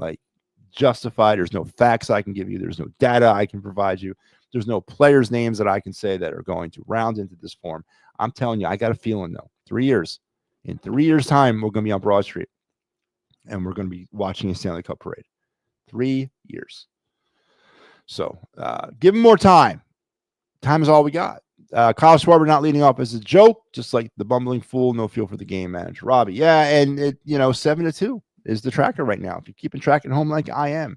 justify. There's no facts I can give you. There's no data I can provide you. There's no players' names that I can say that are going to round into this form. I'm telling you, I got a feeling though. 3 years. In 3 years' time, we're going to be on Broad Street, and we're going to be watching a Stanley Cup parade. 3 years. So give him more time. Time is all we got. Kyle Schwarber not leading off as a joke, just like the bumbling fool, no feel for the game manager, Robbie. Yeah, and 7-2 is the tracker right now. If you're keeping track at home like I am,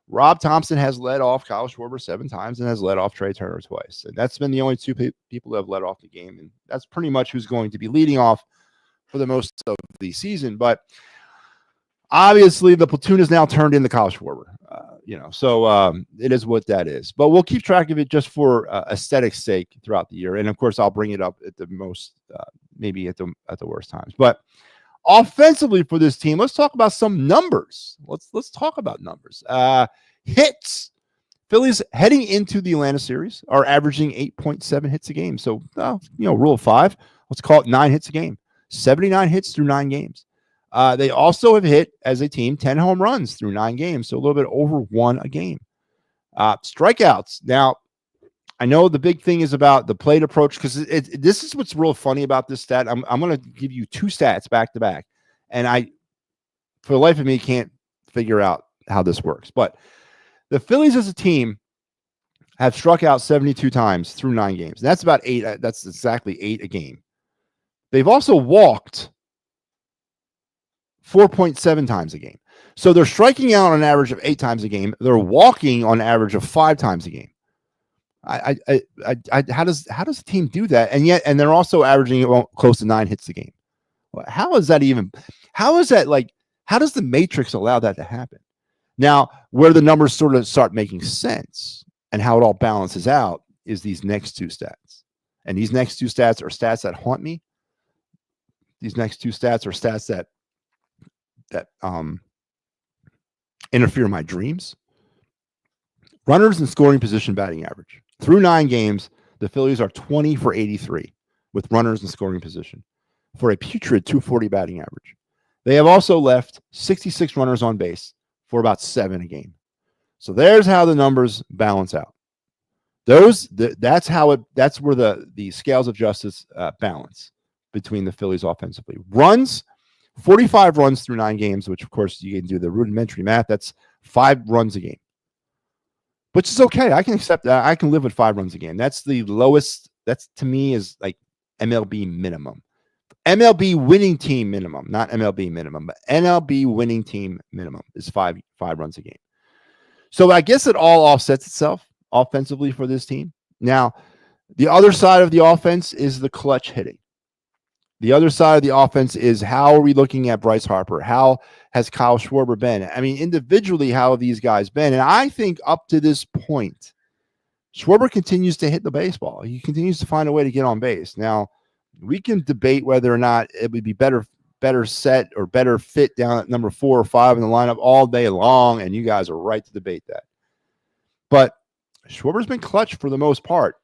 Rob Thompson has led off Kyle Schwarber 7 times and has led off Trey Turner twice. And that's been the only 2 people that have led off the game. And that's pretty much who's going to be leading off for the most of the season. But obviously the platoon is now turned into Kyle Schwarber. So it is what that is. But we'll keep track of it just for aesthetic's sake throughout the year. And of course, I'll bring it up at the most, maybe at the worst times. But offensively for this team, let's talk about some numbers. Let's talk about numbers. Hits. Phillies heading into the Atlanta series are averaging 8.7 hits a game. So, rule of 5. Let's call it 9 hits a game. 79 hits through 9 games. They also have hit, as a team, 10 home runs through 9 games, so a little bit over 1 a game. Strikeouts. Now, I know the big thing is about the plate approach, because this is what's real funny about this stat. I'm going to give you 2 stats back to back, and I, for the life of me, can't figure out how this works. But the Phillies as a team have struck out 72 times through 9 games. That's about 8. That's exactly 8 a game. They've also walked 4.7 times a game. So they're striking out on an average of 8 times a game. They're walking on an average of 5 times a game. How does the team do that? And they're also averaging close to 9 hits a game. How is that even? How is that like? How does the matrix allow that to happen? Now, where the numbers sort of start making sense and how it all balances out is these next 2 stats. And these next 2 stats are stats that haunt me. These next 2 stats are stats that interfere in my dreams. Runners in scoring position batting average. Through 9 games, the Phillies are 20 for 83 with runners in scoring position for a putrid 240 batting average. They have also left 66 runners on base for about 7 a game. So there's how the numbers balance out. That's where the scales of justice balance between the Phillies offensively. Runs, 45 runs through 9 games, which of course you can do the rudimentary math. That's 5 runs a game, which is okay. I can accept that. I can live with 5 runs a game. That's the lowest. That's to me is like MLB minimum. MLB winning team minimum, not MLB minimum, but MLB winning team minimum is 5 runs a game. So I guess it all offsets itself offensively for this team. Now, the other side of the offense is the clutch hitting. The other side of the offense is how are we looking at Bryce Harper? How has Kyle Schwarber been? I mean, individually, how have these guys been? And I think up to this point, Schwarber continues to hit the baseball. He continues to find a way to get on base. Now, we can debate whether or not it would be better set or better fit down at number 4 or 5 in the lineup all day long, and you guys are right to debate that. But Schwarber's been clutch for the most part.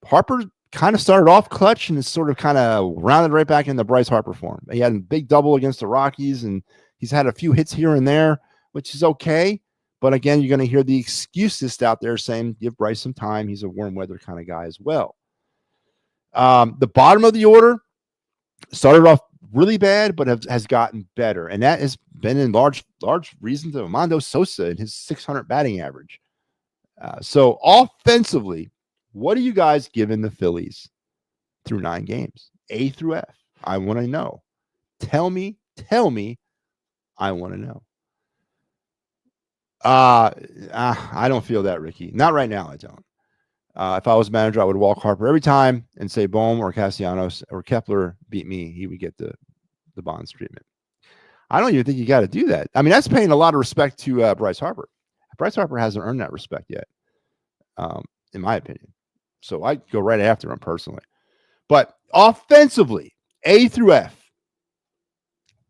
Harper kind of started off clutch and is sort of kind of rounded right back into Bryce Harper form. He had a big double against the Rockies, and he's had a few hits here and there, which is okay. But again, you're going to hear the excuses out there saying, give Bryce some time. He's a warm weather kind of guy as well. The bottom of the order started off really bad, but has gotten better. And that has been in large reason to Armando Sosa and his 600 batting average. So offensively, what are you guys giving the Phillies through 9 games? A through F. I want to know. Tell me. I want to know. I don't feel that, Ricky. Not right now, I don't. If I was manager, I would walk Harper every time and say Bohm or Castellanos or Kepler beat me. He would get the Bonds treatment. I don't even think you got to do that. I mean, that's paying a lot of respect to Bryce Harper. Bryce Harper hasn't earned that respect yet, in my opinion. So I go right after him personally. But offensively, A through F,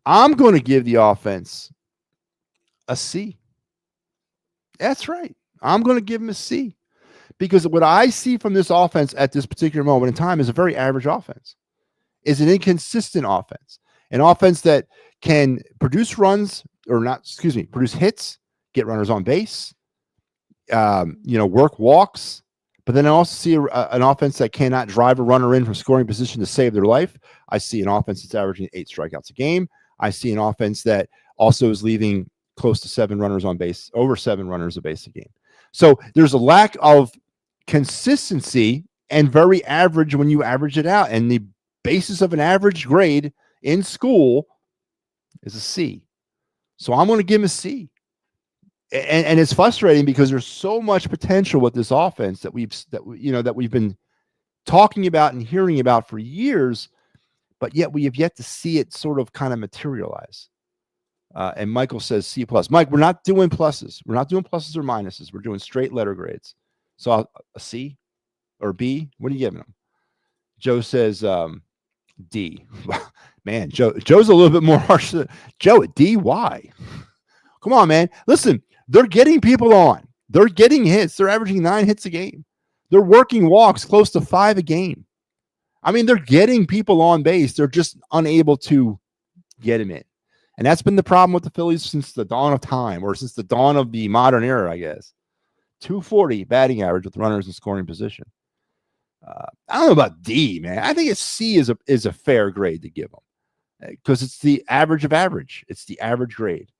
I'm going to give the offense a C. That's right. I'm going to give him a C. Because what I see from this offense at this particular moment in time is a very average offense. Is an inconsistent offense. An offense that can produce produce hits, get runners on base, work walks. But then I also see an offense that cannot drive a runner in from scoring position to save their life. I see an offense that's averaging 8 strikeouts a game. I see an offense that also is leaving close to 7 runners on base, over 7 runners a base a game. So there's a lack of consistency and very average when you average it out. And the basis of an average grade in school is a C. So I'm going to give him a C. And it's frustrating because there's so much potential with this offense that we've been talking about and hearing about for years, but yet we have yet to see it sort of kind of materialize. And Michael says C+. Mike, we're not doing pluses. We're not doing pluses or minuses. We're doing straight letter grades. So a C or B, what are you giving them? Joe says D. Man, Joe's a little bit more harsh. Joe, a D? Why? Come on, man. Listen, they're getting people on. They're getting hits. They're averaging 9 hits a game. They're working walks close to 5 a game. I mean, they're getting people on base. They're just unable to get them in. And that's been the problem with the Phillies since the dawn of time, or since the dawn of the modern era, I guess. 240 batting average with runners in scoring position. I don't know about D, man. I think a C is a fair grade to give them because it's the average of average. It's the average grade.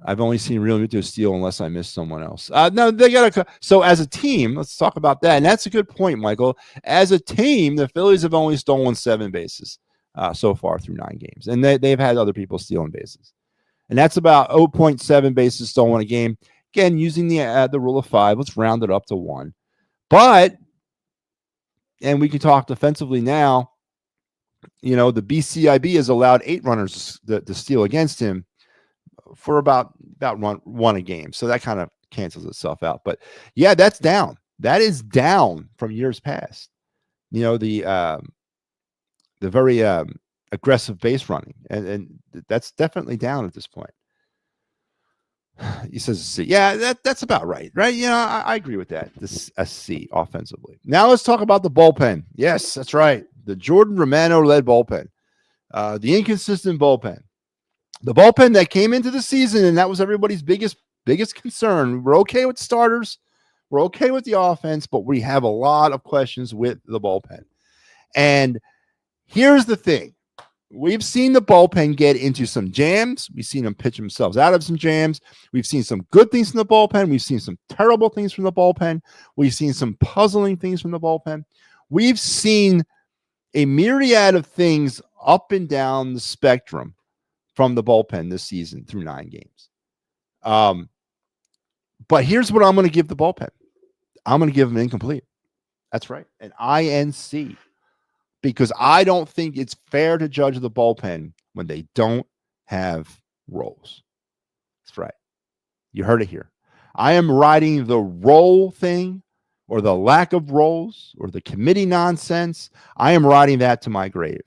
I've only seen Real Muto steal unless I missed someone else. No, they got to. So as a team, let's talk about that. And that's a good point, Michael. As a team, the Phillies have only stolen 7 bases so far through 9 games, and they've had other people stealing bases, and that's about 0.7 bases stolen a game. Again, using the rule of 5, let's round it up to 1. But, and we can talk defensively now. You know, the BCIB has allowed 8 runners to steal against him for about one a game. So that kind of cancels itself out. But yeah, that's down. That is down from years past. You know, the very aggressive base running, and that's definitely down at this point. He says a C. Yeah, that's about right. You know, I agree with that. This a C offensively. Now let's talk about the bullpen. Yes, that's right. The Jordan Romano led bullpen, the inconsistent bullpen. The bullpen that came into the season, and that was everybody's biggest concern. We're okay with starters. We're okay with the offense, but we have a lot of questions with the bullpen. And here's the thing. We've seen the bullpen get into some jams. We've seen them pitch themselves out of some jams. We've seen some good things from the bullpen. We've seen some terrible things from the bullpen. We've seen some puzzling things from the bullpen. We've seen a myriad of things up and down the spectrum from the bullpen this season through 9 games. But here's what I'm going to give the bullpen. I'm going to give them incomplete. That's right. An INC. Because I don't think it's fair to judge the bullpen when they don't have roles. That's right. You heard it here. I am riding the role thing or the lack of roles or the committee nonsense. I am riding that to my grave.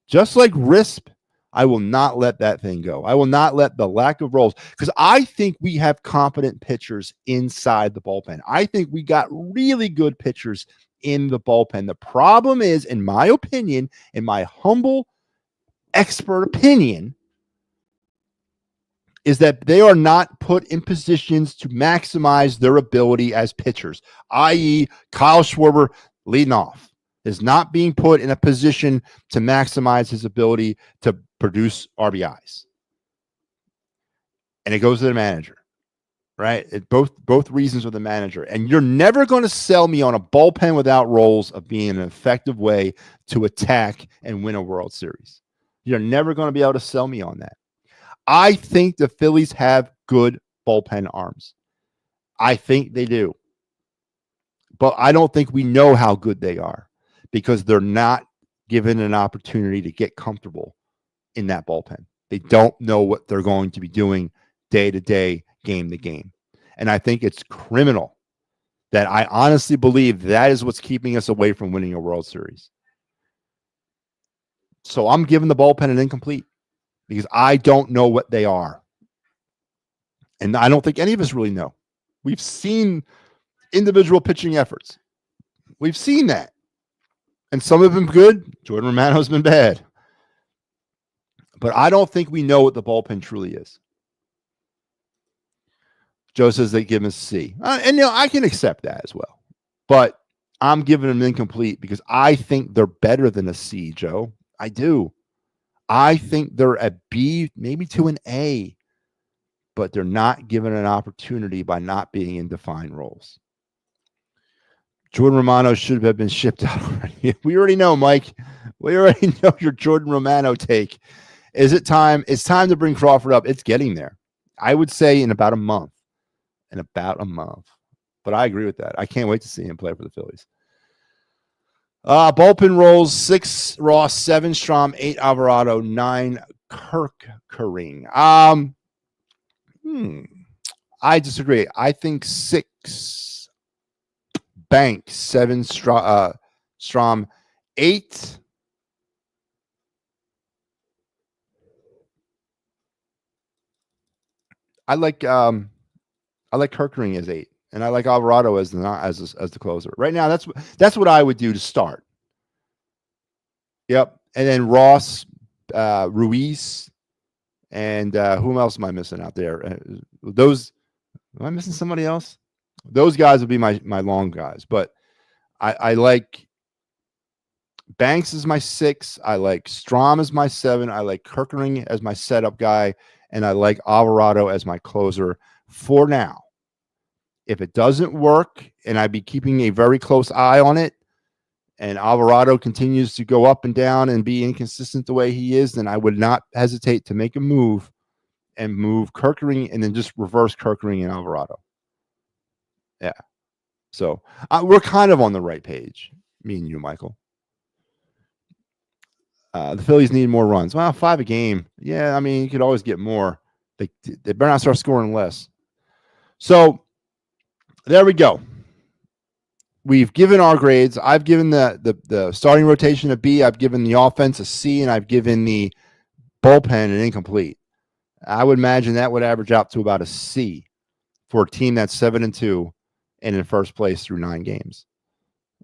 Just like RISP, I will not let that thing go. I will not let the lack of roles, because I think we have competent pitchers inside the bullpen. I think we got really good pitchers in the bullpen. The problem is, in my opinion, in my humble expert opinion, is that they are not put in positions to maximize their ability as pitchers, i.e. Kyle Schwarber leading off is not being put in a position to maximize his ability to produce RBIs. And it goes to the manager, right? Both reasons with the manager. And you're never going to sell me on a bullpen without roles of being an effective way to attack and win a World Series. You're never going to be able to sell me on that. I think the Phillies have good bullpen arms. I think they do. But I don't think we know how good they are because they're not given an opportunity to get comfortable in that bullpen. They don't know what they're going to be doing day to day, game to game. And I think it's criminal that I honestly believe that is what's keeping us away from winning a World Series. So I'm giving the bullpen an incomplete because I don't know what they are. And I don't think any of us really know. We've seen individual pitching efforts. We've seen that. And some of them good. Jordan Romano's been bad. But I don't think we know what the bullpen truly is. Joe says they give him a C. And you know, I can accept that as well. But I'm giving them incomplete because I think they're better than a C, Joe. I do. I think they're a B, maybe to an A. But they're not given an opportunity by not being in defined roles. Jordan Romano should have been shipped out already. We already know, Mike. We already know your Jordan Romano take. Is it time? It's time to bring Crawford up. It's getting there. I would say in about a month. In about a month. But I agree with that. I can't wait to see him play for the Phillies. Bullpen rolls 6 Ross, 7 Strom, 8 Alvarado, 9 Kirkering. I disagree. I think 6 Banks, 7 Strom, 8 I like Kirkering as 8, and I like Alvarado as the closer. Right now, that's what I would do to start. Yep, and then Ross, Ruiz, and whom else am I missing out there? Am I missing somebody else? Those guys would be my long guys, but I like Banks as my 6. I like Strom as my 7. I like Kirkering as my setup guy, and I like Alvarado as my closer for now. If it doesn't work, and I'd be keeping a very close eye on it, and Alvarado continues to go up and down and be inconsistent the way he is, then I would not hesitate to make a move and move Kerkering and then just reverse Kerkering and Alvarado. Yeah. So we're kind of on the right page, me and you, Michael. The Phillies need more runs. Well, 5 a game. Yeah, I mean, you could always get more. They better not start scoring less. So there we go. We've given our grades. I've given the starting rotation a B. I've given the offense a C, and I've given the bullpen an incomplete. I would imagine that would average out to about a C for a team that's 7-2 and in first place through 9 games.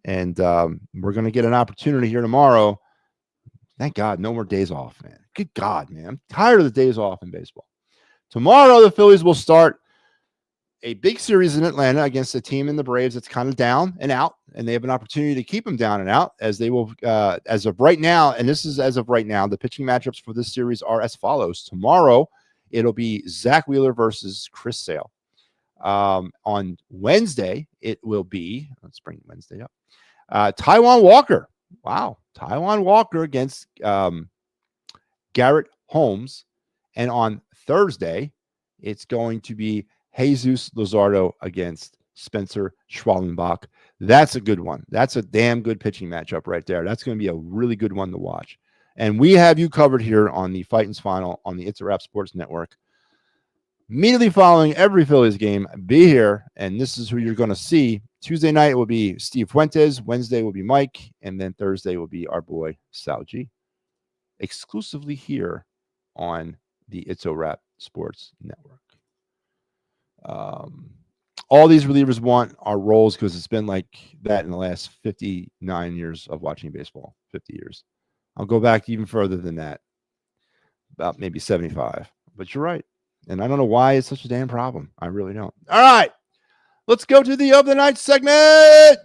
And we're going to get an opportunity here tomorrow. Thank God, no more days off, man. Good God, man. I'm tired of the days off in baseball. Tomorrow, the Phillies will start a big series in Atlanta against a team in the Braves that's kind of down and out, and they have an opportunity to keep them down and out, as they will, as of right now, and this is as of right now, the pitching matchups for this series are as follows. Tomorrow, it'll be Zach Wheeler versus Chris Sale. On Wednesday, it will be, let's bring Wednesday up, Taijuan Walker. Wow. Taijuan Walker against Garrett Holmes. And on Thursday, it's going to be Jesus Luzardo against Spencer Schwallenbach. That's a good one. That's a damn good pitching matchup right there. That's going to be a really good one to watch. And we have you covered here on the Fighting's Final on the It's a Wrap Sports Network. Immediately following every Phillies game, be here, and this is who you're going to see. Tuesday night will be Steve Fuentes. Wednesday will be Mike, and then Thursday will be our boy Sal G. Exclusively here on the It's a Wrap Sports Network. All these relievers want our roles because it's been like that in the last 59 years of watching baseball. 50 years. I'll go back even further than that, about maybe 75. But you're right. And I don't know why it's such a damn problem. I really don't. All right. Let's go to the Of the Night segment.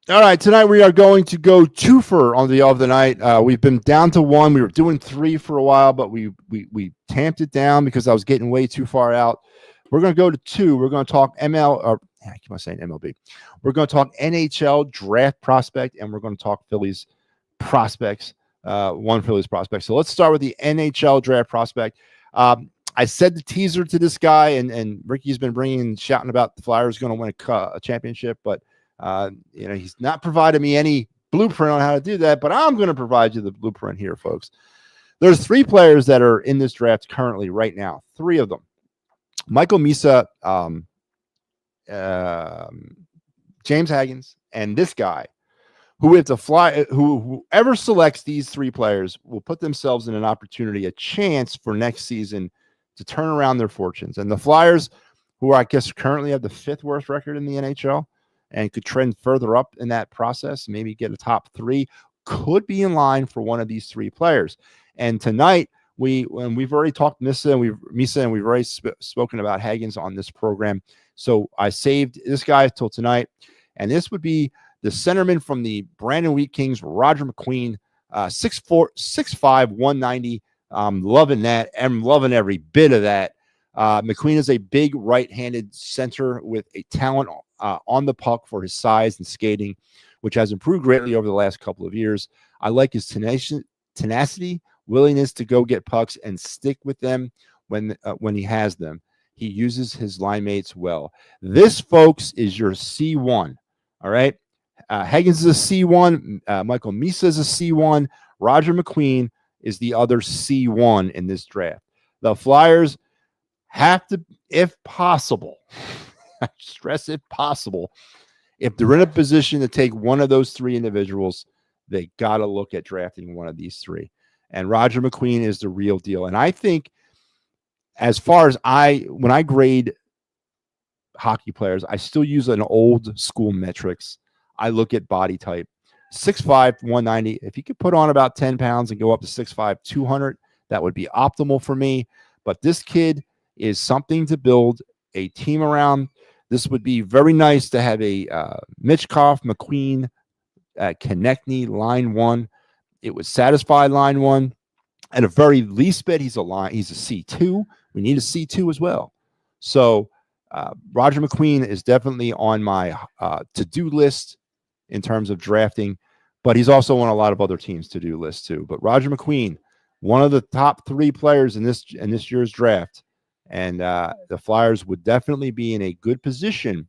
All right, tonight we are going to go twofer on the Of the Night. We've been down to 1. We were doing 3 for a while, but we tamped it down because I was getting way too far out. We're going to go to 2. We're going to talk I keep on saying MLB. We're going to talk NHL draft prospect, and we're going to talk Phillies prospects, one Phillies prospect. So let's start with the NHL draft prospect. I said the teaser to this guy, and Ricky's been shouting about the Flyers going to win a championship, but he's not provided me any blueprint on how to do that, but I'm going to provide you the blueprint here, folks. There's 3 players that are in this draft currently right now. 3 of them. Michael Misa, James Haggins, and this guy, whoever selects these 3 players will put themselves in an opportunity, a chance for next season to turn around their fortunes. And the Flyers, who I guess currently have the 5th worst record in the NHL, and could trend further up in that process, maybe get a top 3, could be in line for one of these 3 players. And tonight, we've already talked Misa, and we've already spoken about Haggins on this program. So I saved this guy till tonight, and this would be the centerman from the Brandon Wheat Kings, Roger McQueen, 6'4", 6'5", 190. Loving that. I'm loving every bit of that. McQueen is a big right-handed center with a talent on the puck for his size and skating, which has improved greatly over the last couple of years. I like his tenacity, willingness to go get pucks and stick with them when he has them. He uses his line mates well. This, folks, is your C1. All right. Haggins is a C1. Michael Misa is a C1. Roger McQueen is the other C1 in this draft. The Flyers have to, if possible, I stress if possible, if they're in a position to take one of those 3 individuals, they got to look at drafting one of these 3. And Roger McQueen is the real deal. And I think as far as when I grade hockey players, I still use an old school metrics. I look at body type. 6'5", 190. If he could put on about 10 pounds and go up to 6'5", 200, that would be optimal for me. But this kid is something to build a team around. This would be very nice to have a Mitchkoff, McQueen, Konechny, line one. It would satisfy line one. At a very least bit, he's a C2. We need a C2 as well. So Roger McQueen is definitely on my to-do list in terms of drafting, but he's also on a lot of other teams' to-do lists too. But Roger McQueen, one of the top 3 players in this year's draft, and the Flyers would definitely be in a good position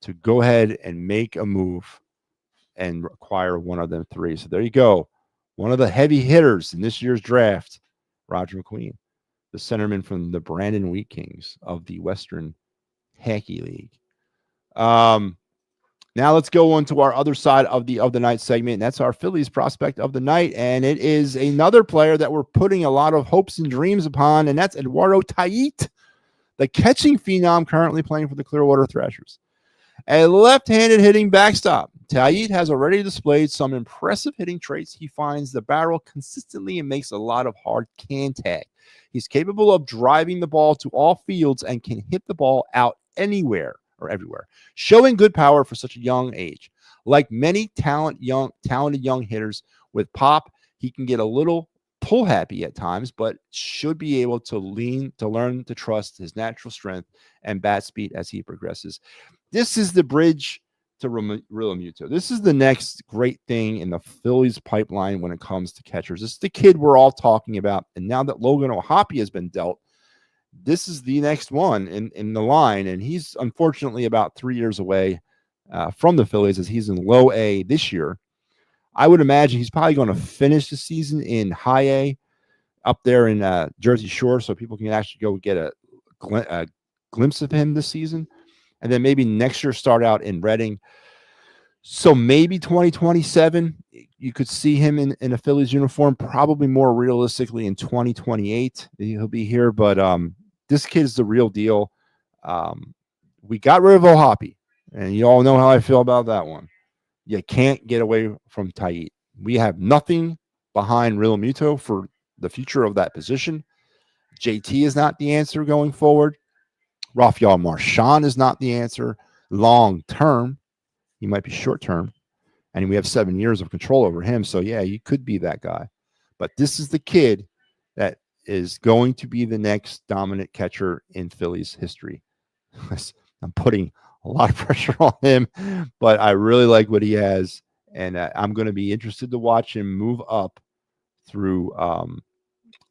to go ahead and make a move and acquire one of them 3. So there you go. One of the heavy hitters in this year's draft, Roger McQueen, the centerman from the Brandon Wheat Kings of the Western Hockey League. Now let's go on to our other side of the night segment. And that's our Phillies prospect of the night. And it is another player that we're putting a lot of hopes and dreams upon, and that's Eduardo Tait, the catching phenom currently playing for the Clearwater Thrashers. A left-handed hitting backstop, Tait has already displayed some impressive hitting traits. He finds the barrel consistently and makes a lot of hard contact. He's capable of driving the ball to all fields and can hit the ball out anywhere or everywhere, showing good power for such a young age. Like many talented young hitters with pop, he can get a little pull happy at times, but should be able to learn to trust his natural strength and bat speed as he progresses. This is the bridge to Realmuto. This is the next great thing in the Phillies pipeline when it comes to catchers. This is the kid we're all talking about. And now that Logan O'Hoppe has been dealt, this is the next one in the line. And he's unfortunately about 3 years away from the Phillies, as he's in low A this year. I would imagine he's probably going to finish the season in high A up there in Jersey Shore, so people can actually go get a glimpse of him this season. And then maybe next year start out in Reading. So maybe 2027, you could see him in a Phillies uniform, probably more realistically in 2028. He'll be here, but this kid is the real deal. We got rid of O'Hoppe, and you all know how I feel about that one. You can't get away from Tait. We have nothing behind Realmuto for the future of that position. JT is not the answer going forward. Rafael Marchand is not the answer long term. He might be short term, and we have 7 years of control over him. So yeah, you could be that guy, but this is the kid that is going to be the next dominant catcher in Phillies history. I'm putting a lot of pressure on him, but I really like what he has, and I'm going to be interested to watch him move up through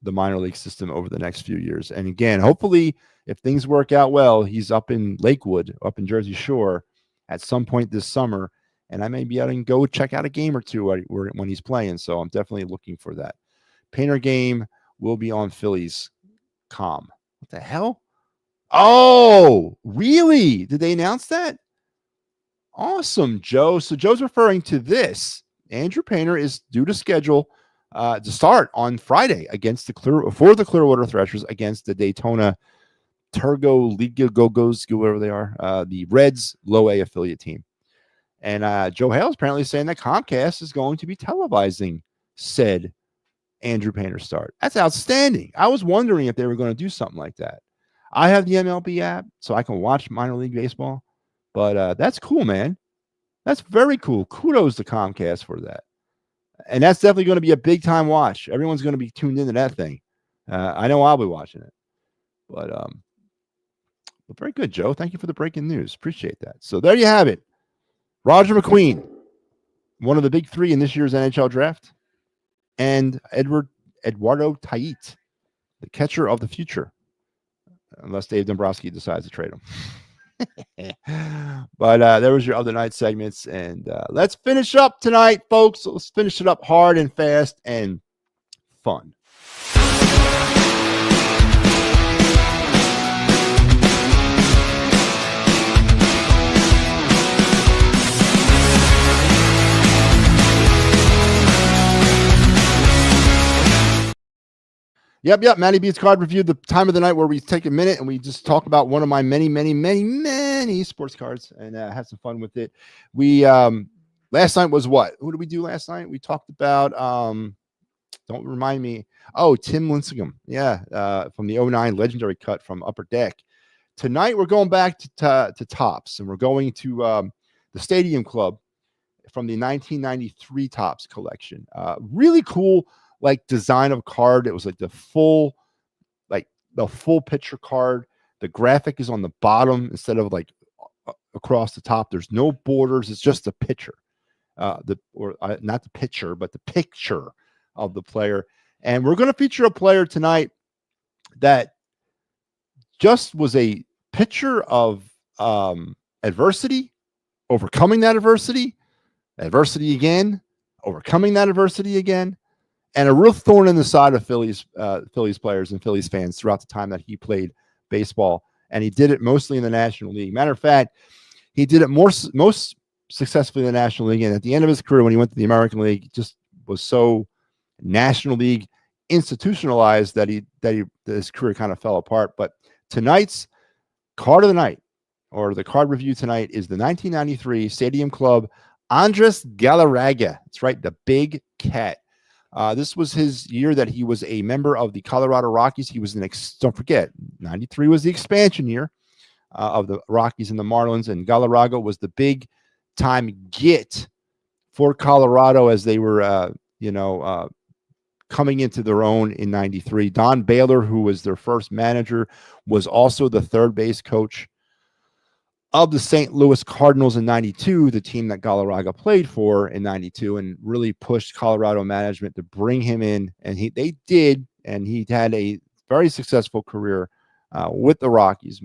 the minor league system over the next few years. And again, hopefully, if things work out well, he's up in Lakewood, up in Jersey Shore at some point this summer, and I may be able to go check out a game or two when he's playing. So I'm definitely looking for that. Painter game will be on Phillies.com. What the hell? Oh, really? Did they announce that? Awesome, Joe. So Joe's referring to this. Andrew Painter is due to schedule to start on Friday for the Clearwater Thrashers against the Daytona Turgo Liga Gogos, whoever they are, the Reds low A affiliate team. And Joe Hale is apparently saying that Comcast is going to be televising said Andrew Painter start. That's outstanding. I was wondering if they were going to do something like that. I have the MLB app, so I can watch minor league baseball. But that's cool, man. That's very cool. Kudos to Comcast for that. And that's definitely going to be a big-time watch. Everyone's going to be tuned into that thing. I know I'll be watching it. But very good, Joe. Thank you for the breaking news. Appreciate that. So there you have it. Roger McQueen, one of the big 3 in this year's NHL draft, and Eduardo Tait, the catcher of the future, unless Dave Dombrowski decides to trade him. But there was your other night segments, and let's finish up tonight, folks. Let's finish it up hard and fast and fun. Yep. MattyB's card review, the time of the night where we take a minute and we just talk about one of my many sports cards and have some fun with it. Let's last night was what? Who did we do last night? We talked about, don't remind me. Oh, Tim Lincecum. Yeah. From the 09 legendary cut from Upper Deck. Tonight, we're going back to Topps, and we're going to the Stadium Club from the 1993 Topps collection. Really cool, like, design of card. It was like the full picture card. The graphic is on the bottom instead of like across the top. There's no borders. It's just a picture. Not the picture, but the picture of the player. And we're going to feature a player tonight that just was a picture of adversity, overcoming that adversity again, overcoming that adversity again, and a real thorn in the side of Phillies players and Phillies fans throughout the time that he played baseball. And he did it mostly in the National League. Matter of fact, he did it most successfully in the National League. And at the end of his career, when he went to the American League, just was so National League institutionalized that his career kind of fell apart. But tonight's card of the night, or the card review tonight, is the 1993 Stadium Club Andres Galarraga. That's right, the Big Cat. This was his year that he was a member of the Colorado Rockies. He was don't forget, 93 was the expansion year of the Rockies and the Marlins, and Galarraga was the big time get for Colorado as they were, coming into their own in 93. Don Baylor, who was their first manager, was also the third base coach of the St. Louis Cardinals in 92, the team that Galarraga played for in 92, and really pushed Colorado management to bring him in. And they did, and he had a very successful career with the Rockies.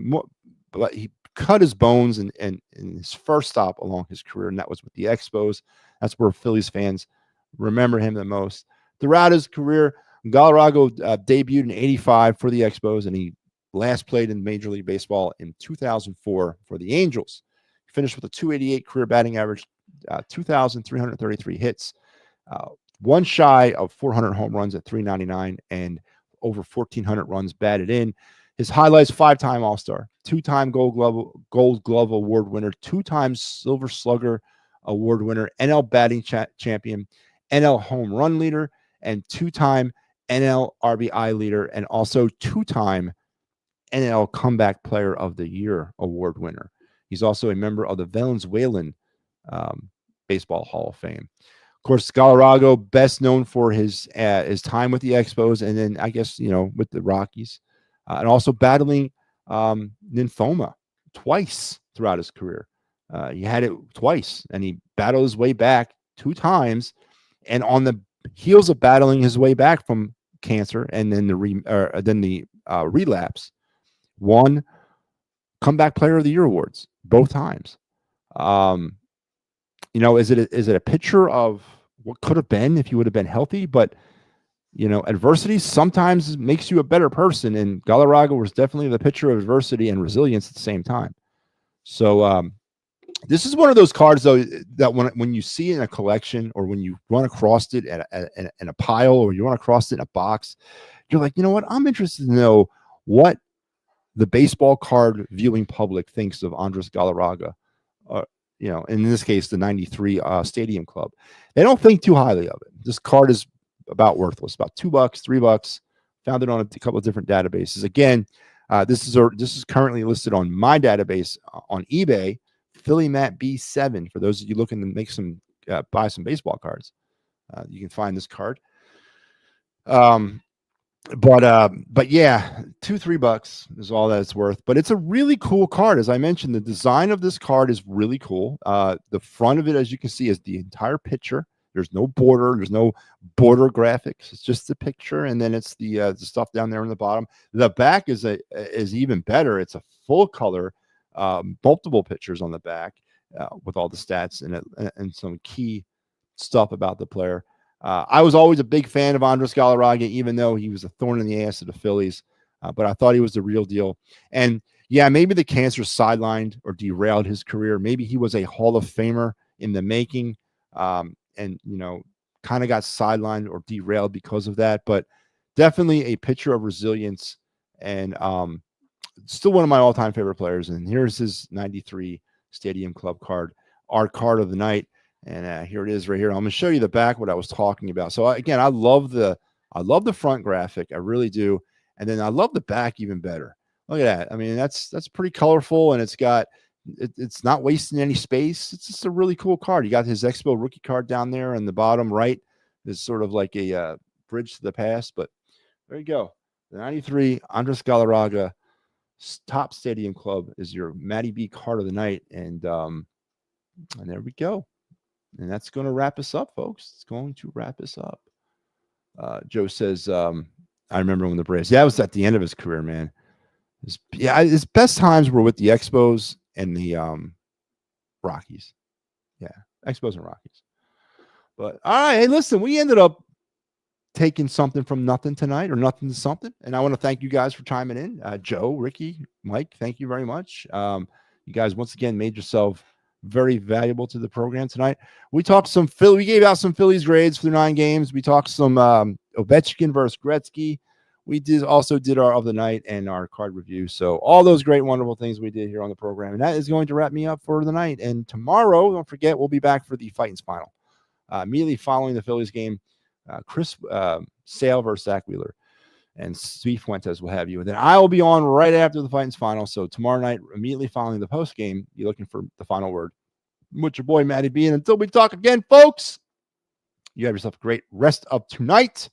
But he cut his bones in his first stop along his career, and that was with the Expos. That's where Phillies fans remember him the most. Throughout his career, Galarraga debuted in 85 for the Expos, and he last played in Major League Baseball in 2004 for the Angels. He finished with a 288 career batting average, 2,333 hits, one shy of 400 home runs at 399, and over 1,400 runs batted in. His highlights: 5-time All-Star, 2-time Gold Glove Award winner, 2-time Silver Slugger Award winner, NL batting champion, NL home run leader, and 2-time NL RBI leader, and also 2-time NL Comeback Player of the Year award winner. He's also a member of the Venezuelan Baseball Hall of Fame. Of course, Galarraga, best known for his time with the Expos, and then I guess with the Rockies, and also battling lymphoma twice throughout his career. He had it twice, and he battled his way back 2 times. And on the heels of battling his way back from cancer, and then the relapse, won Comeback Player of the Year awards both times. Is it a picture of what could have been if you would have been healthy? But adversity sometimes makes you a better person, and Galarraga was definitely the picture of adversity and resilience at the same time. So this is one of those cards, though, that when you see it in a collection, or when you run across it in a pile, or you run across it in a box, you're like, you know what? I'm interested to know what the baseball card viewing public thinks of Andres Galarraga. In this case, the 93 Stadium Club. They don't think too highly of it. This card is about worthless, about $2, $3. Found it on a couple of different databases. Again, this is currently listed on my database on eBay, Philly MattyB 7. For those of you looking to make buy some baseball cards, you can find this card. But yeah, $2-3 is all that it's worth. But it's a really cool card. As I mentioned, the design of this card is really cool. The front of it, as you can see, is the entire picture. There's no border. There's no border graphics. It's just the picture, and then it's the stuff down there on the bottom. The back is even better. It's a full color, multiple pictures on the back with all the stats and some key stuff about the player. I was always a big fan of Andres Galarraga, even though he was a thorn in the ass of the Phillies. But I thought he was the real deal. And yeah, maybe the cancer sidelined or derailed his career. Maybe he was a Hall of Famer in the making, and kind of got sidelined or derailed because of that. But definitely a picture of resilience, and still one of my all-time favorite players. And here's his 93 Stadium Club card, our card of the night. And here it is right here. I'm going to show you the back, what I was talking about. So again, I love the front graphic. I really do. And then I love the back even better. Look at that. I mean, that's pretty colorful, and it's not wasting any space. It's just a really cool card. You got his Expo rookie card down there in the bottom right. Is sort of like a bridge to the past, but there you go. The 93 Andres Galarraga top stadium club is your MattyB card of the night. And there we go. And that's going to wrap us up, folks. It's going to wrap us up. Joe says, I remember when the Braves, that was at the end of his career, man. His best times were with the Expos and the Rockies. Yeah, Expos and Rockies. But all right, hey, listen, we ended up taking something from nothing tonight, or nothing to something. And I want to thank you guys for chiming in. Joe, Ricky, Mike, thank you very much. You guys once again made yourself very valuable to the program tonight. We talked some Philly. We gave out some Phillies grades for the 9 games. We talked some Ovechkin versus Gretzky. We also did our of the night and our card review. So all those great, wonderful things we did here on the program. And that is going to wrap me up for the night. And tomorrow, don't forget, we'll be back for the Fighting's final. Immediately following the Phillies game, Chris Sale versus Zach Wheeler. And Steve Fuentes will have you. And then I will be on right after the Fighting's final. So tomorrow night, immediately following the post game, you're looking for the final word with your boy MattyB. And until we talk again, folks, you have yourself a great rest of tonight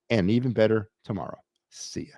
and even better tomorrow. See ya.